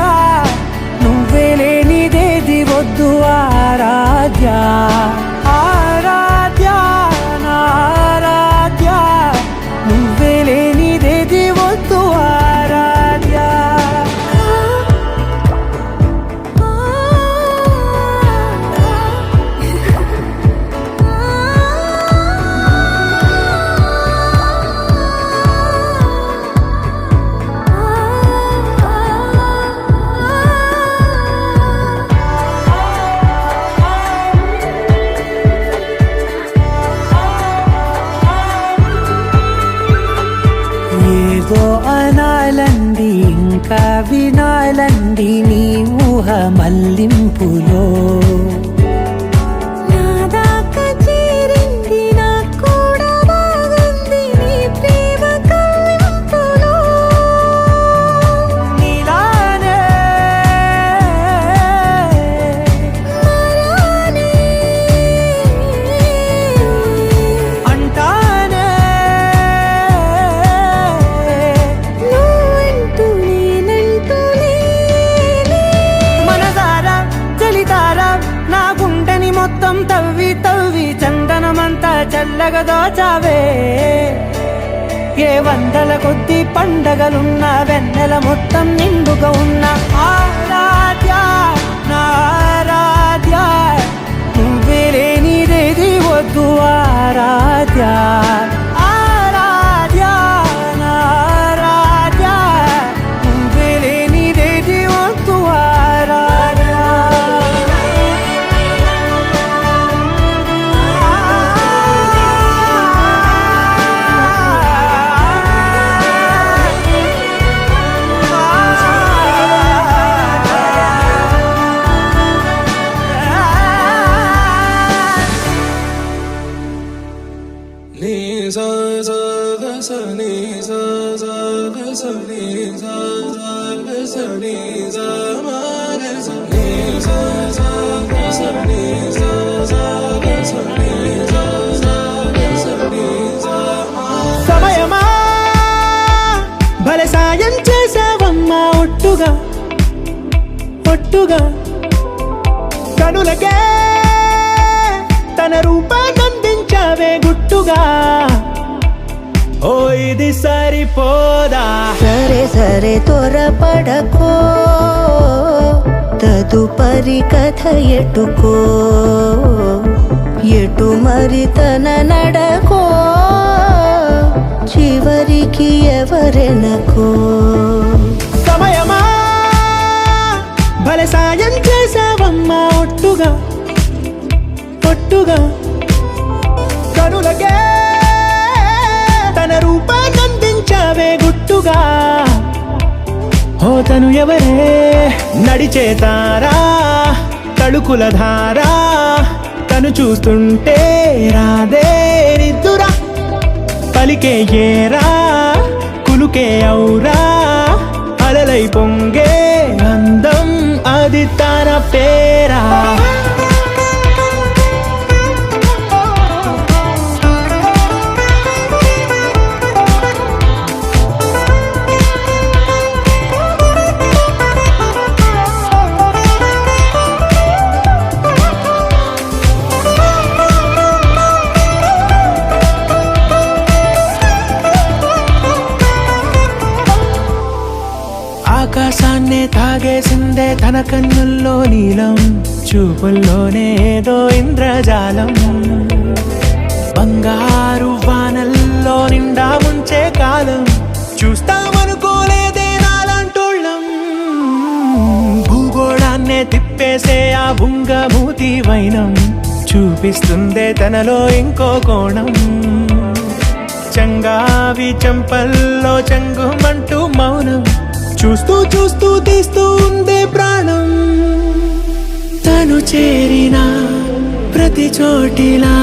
నువ్వే లేనిదేది వద్దు ఆరాధ్య ఆరాధ్య ఆరాధ్య నువ్వే లేనిదేది వద్దు ఆరాధ్య. ఏదో అనాలండి ఇంకా వినాలండి నీ ఊహ మల్లింపులో నాదాకా చేరింది నాకు కూడా బాగుంది నీ ప్రేమ కవ్వింపులో నీలానే మరానే అంటానే నువ్వంటూ నేనంటూ లేనే మనసారా చలితారా నా గుండెని మొత్తం తవ్వి తవ్వి చందనమంతా చల్లగా దోచావే ఏ వందల కొద్ది పండగలున్నా వెన్నెల మొత్తం నిండుగా ఉన్న ఆరాధ్య నా ఆరాధ్య నువ్వే లేనిదేది వద్దు ఆరాధ్య ఆరాధ్య నా ఆరాధ్య నువ్వే లేనిదేది వద్దు ఆరాధ్య. సమయమా భలే సాయం చేసావమ్మా ఒట్టుగా ఒట్టుగా కనులకే తన రూపాన్నందించావే గుట్టుగా ఓ ఇది సరిపోదా సరే సరే త్వరపడకో తదుపరి కథ ఎటుకో ఎటు మరి తన నడకో చివరికి ఎవరెనకో సమయమా భలే సాయం చేసావమ్మా ఒట్టుగా ఒట్టుగా కనులకే తన రూపాన్నందించావే గుట్టుగా ఓ తను ఎవరే నడిచే తారా తళుకుల ధారా తను చూస్తుంటే రాదే నిద్దురా పలికే ఏరా కులుకే ఔరా అలలై పొంగే అందం అది తన పేరా ఆకాశాన్నే తాగేసిందే తన కన్నుల్లో నీలం చూపుల్లోనే ఏదో ఇంద్రజాలం బంగారు వానల్లో నిండా ముంచే కాలం చూస్తామనుకోలేదే నాలంటోళ్ళం భూగోళాన్నే తిప్పేసే ఆ బుంగమూతి వైనం చూపిస్తుందే తనలో ఇంకో కోణం చంగావి చంపల్లో చంగుమంటూ మౌనం చూస్తూ చూస్తూ తీస్తూ ఉందే ప్రాణం తను చేరిన ప్రతి చోటిలా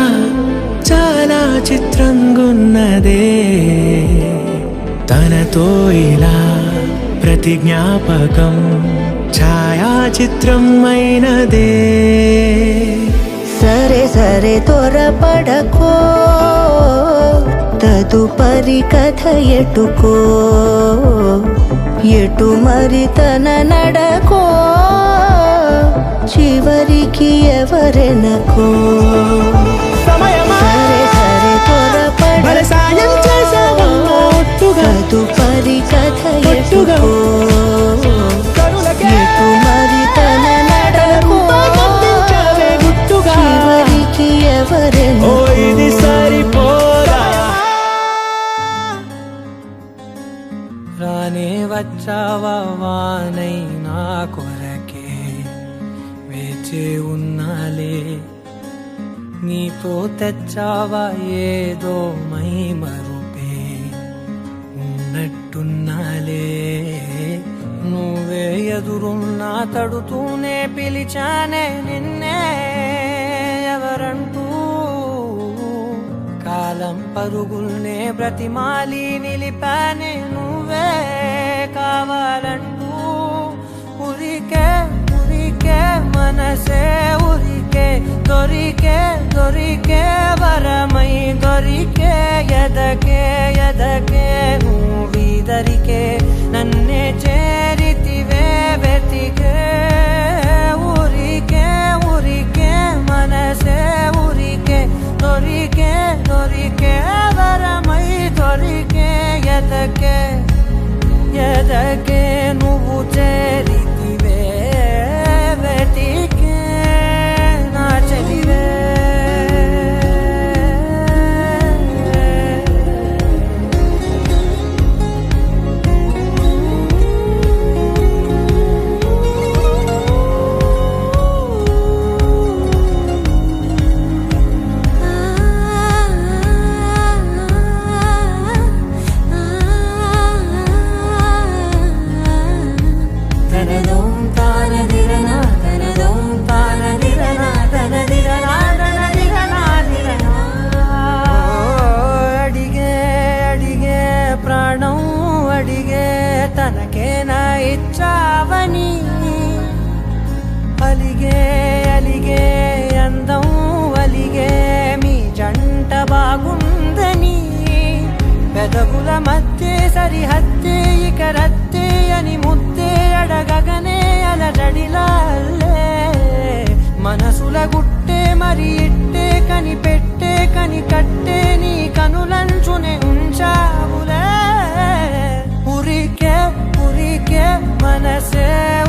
చాలా చిత్రంగున్నదే తనతో ఇలా ప్రతి జ్ఞాపకం ఛాయాచిత్రం అయినదే సరే సరే త్వరపడకో తదుపరి కథ ఎటుకో ఎటు మరి తన నడకో చివరికి ఎవరెనకో సమయమా సరే సరే భలే సాయం చేసావమ్మా ఒట్టుగా తదుపరి కథ ఒట్టుగా ఎటుకో కనులకే ఎటు మరి తన నడకో రూపాన్నందించావే గుట్టుగా చివరికి ఓ ఎవరెనకో ఇది సరిపోదా రానే వచ్చావా వానై నా కొరకే వేచే ఉన్నాలే నీతో తెచ్చావా ఏదో మై మరుపే ఉన్నట్టున్నాలే నువ్వే ఎదురున్నా తడుతూనే పిలిచానే నిన్నే ఎవరంటూ కాలం పరుగుల్నే బ్రతిమాలి నిలిపానే నువ్వే కావాలంటూ ఉరికే ఉరికే మనసే ఉరికే దొరికే దొరికే వరమై దొరికే ఎదకే ఎదకే నువ్వీదరికే నన్నే చేరితివే వెతికే ఉరికే ఉరికే మనసే ఉరికే దొరికే దొరికే వరమై దొరికే ఎదకే ఎదకే నువ్వు చేరితివే వెతికే నా చెలివే అడిగే అడిగే ప్రాణం అడిగే తనకేనా ఇచ్చావని సరిహద్దే ఇక రద్దే అని ముద్దే అడగగనే అలజడిలా అల్లే మనసుల గుట్టే మరి ఇట్టే కనిపెట్టే కనికట్టే నీ కనులంచునే ఉంచావులే ఉరికే ఉరికే మనసే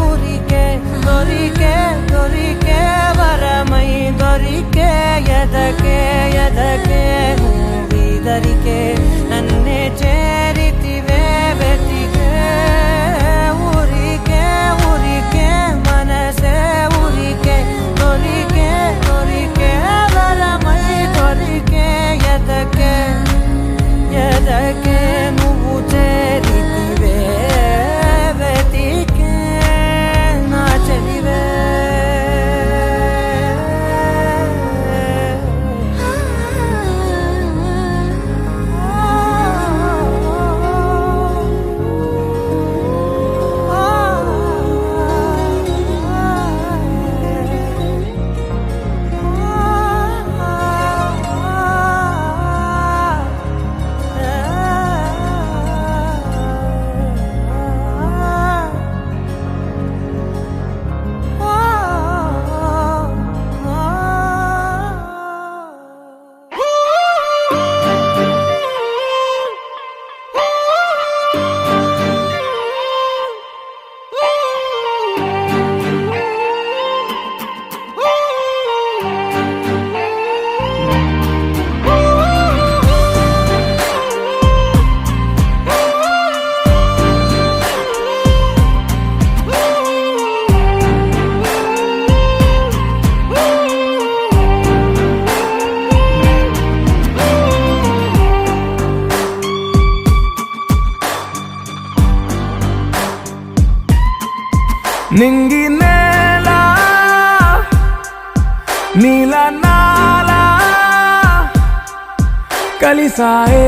ఉరికే దొరికే దొరికే వరమై దొరికే ఎదకే ఎదకే నువ్విదరికే నన్నే చేరితివే వెతికే ఊరికే ఊరికే మనసే ఊరికే దొరికే దొరికే వరమై దొరికే ఎదకే ఎదకే నువ్వు చేరితివే వెతికే నా చెలివే నింగి నేల నీల నాల కలిసాయే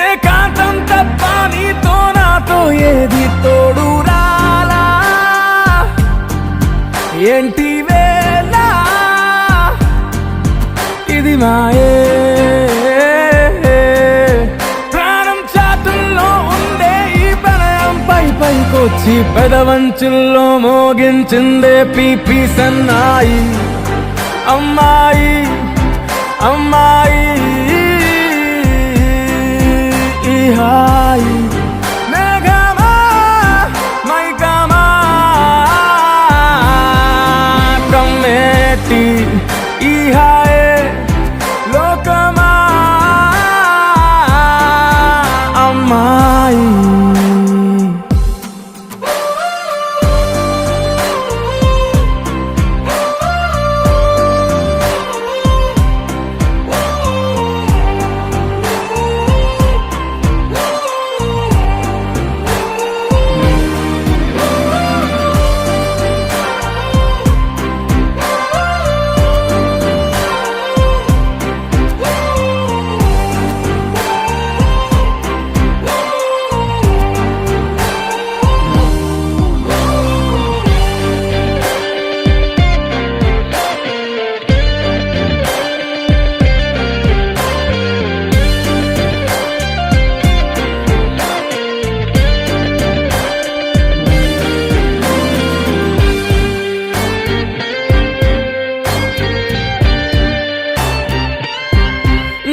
ఏకాంతం తప్ప నీతో నాతో ఏది తోడు రాలా ఏంటి వేళ ఇది మాయే పైకొచ్చి పెదవంచుల్లో మోగించిందే పీపీ సన్నాయి అమ్మాయి అమ్మాయి ఈ హాయి మేఘమా మైకమా కమ్మేటి ఈ హాయే లోకమా అమ్మాయి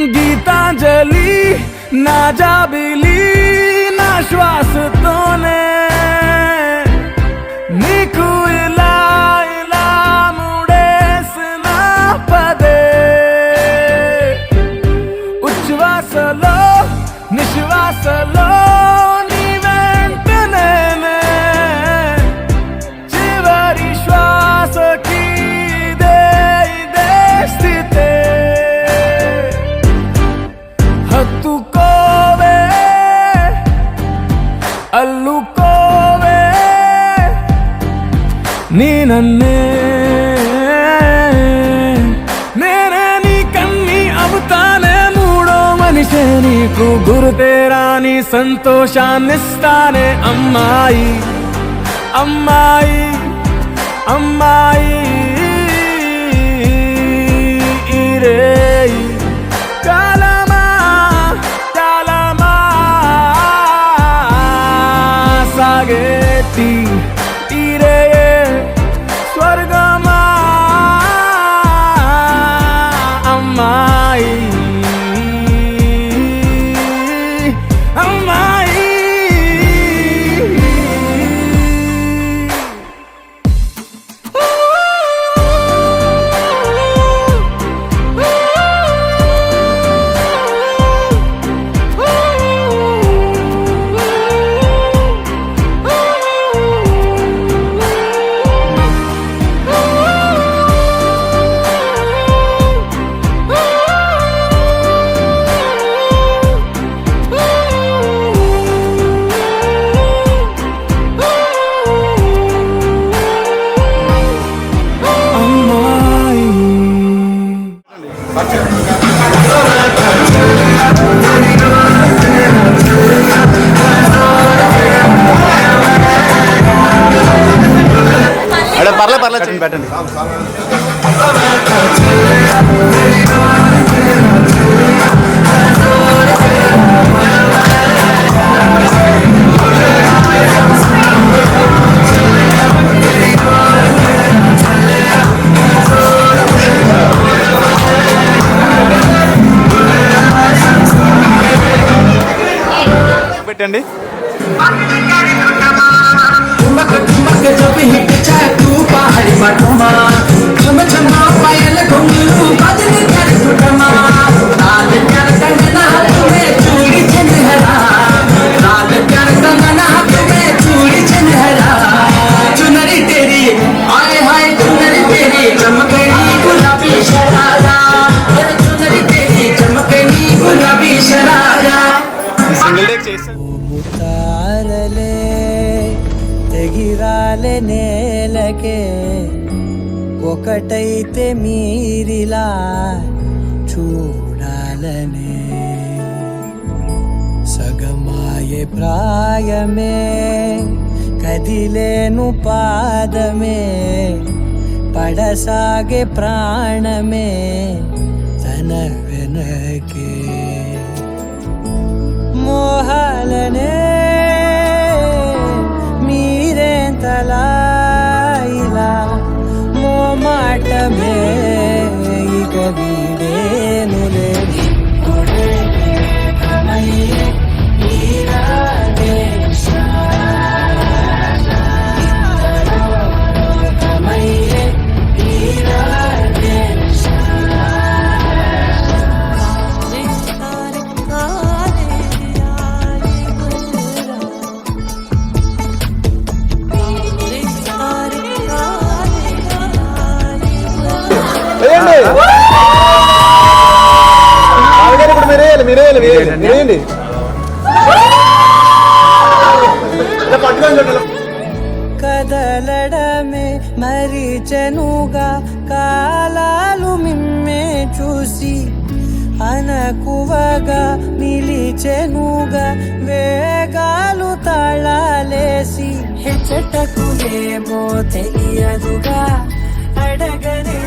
గీతాంజలి నా జాబిలి నా శ్వాసతోనే నీకు ఇలా ఇలా ముడేసిన పదే ఉచ్ఛ్వాసలో నిశ్వాసలో నీ వెంట నేనే చివరి శ్వాసకి ఇదే స్థితే హత్తుకోవే అల్లుకోవే నీ నన్నే నేనే నీ కన్ని అవుతానే మూడో మనిషే నీకు గురుతేరాని సంతోషాన్నిస్తానే అమ్మాయి అమ్మాయి అమ్మాయి ఈ రేయి కాలమా సాగేటి తీరే స్వర్గమా అమ్మాయి అమ్మాయి పర్లేదు పెట్టండి. పెట్టండి. తారలే తెగిరాలే నేలకే ఒకటైతే మీరిలా చూడాలనే సగమాయే ప్రాయమే కదిలేను పాదమే పడసాగే ప్రాణమే తన వెనకే మోహాలనే మీరేంతలా ఇలా మోమాటమే ఇక వీడేనులే మీరేయండి. కదలడమే మరిచెనుగా కాలాలు మిమ్మే చూసి అనకువగా నిలిచెనుగా వేగాలు తాళాలేసి హెచ్చటకులేమో తెలియదుగా అడగని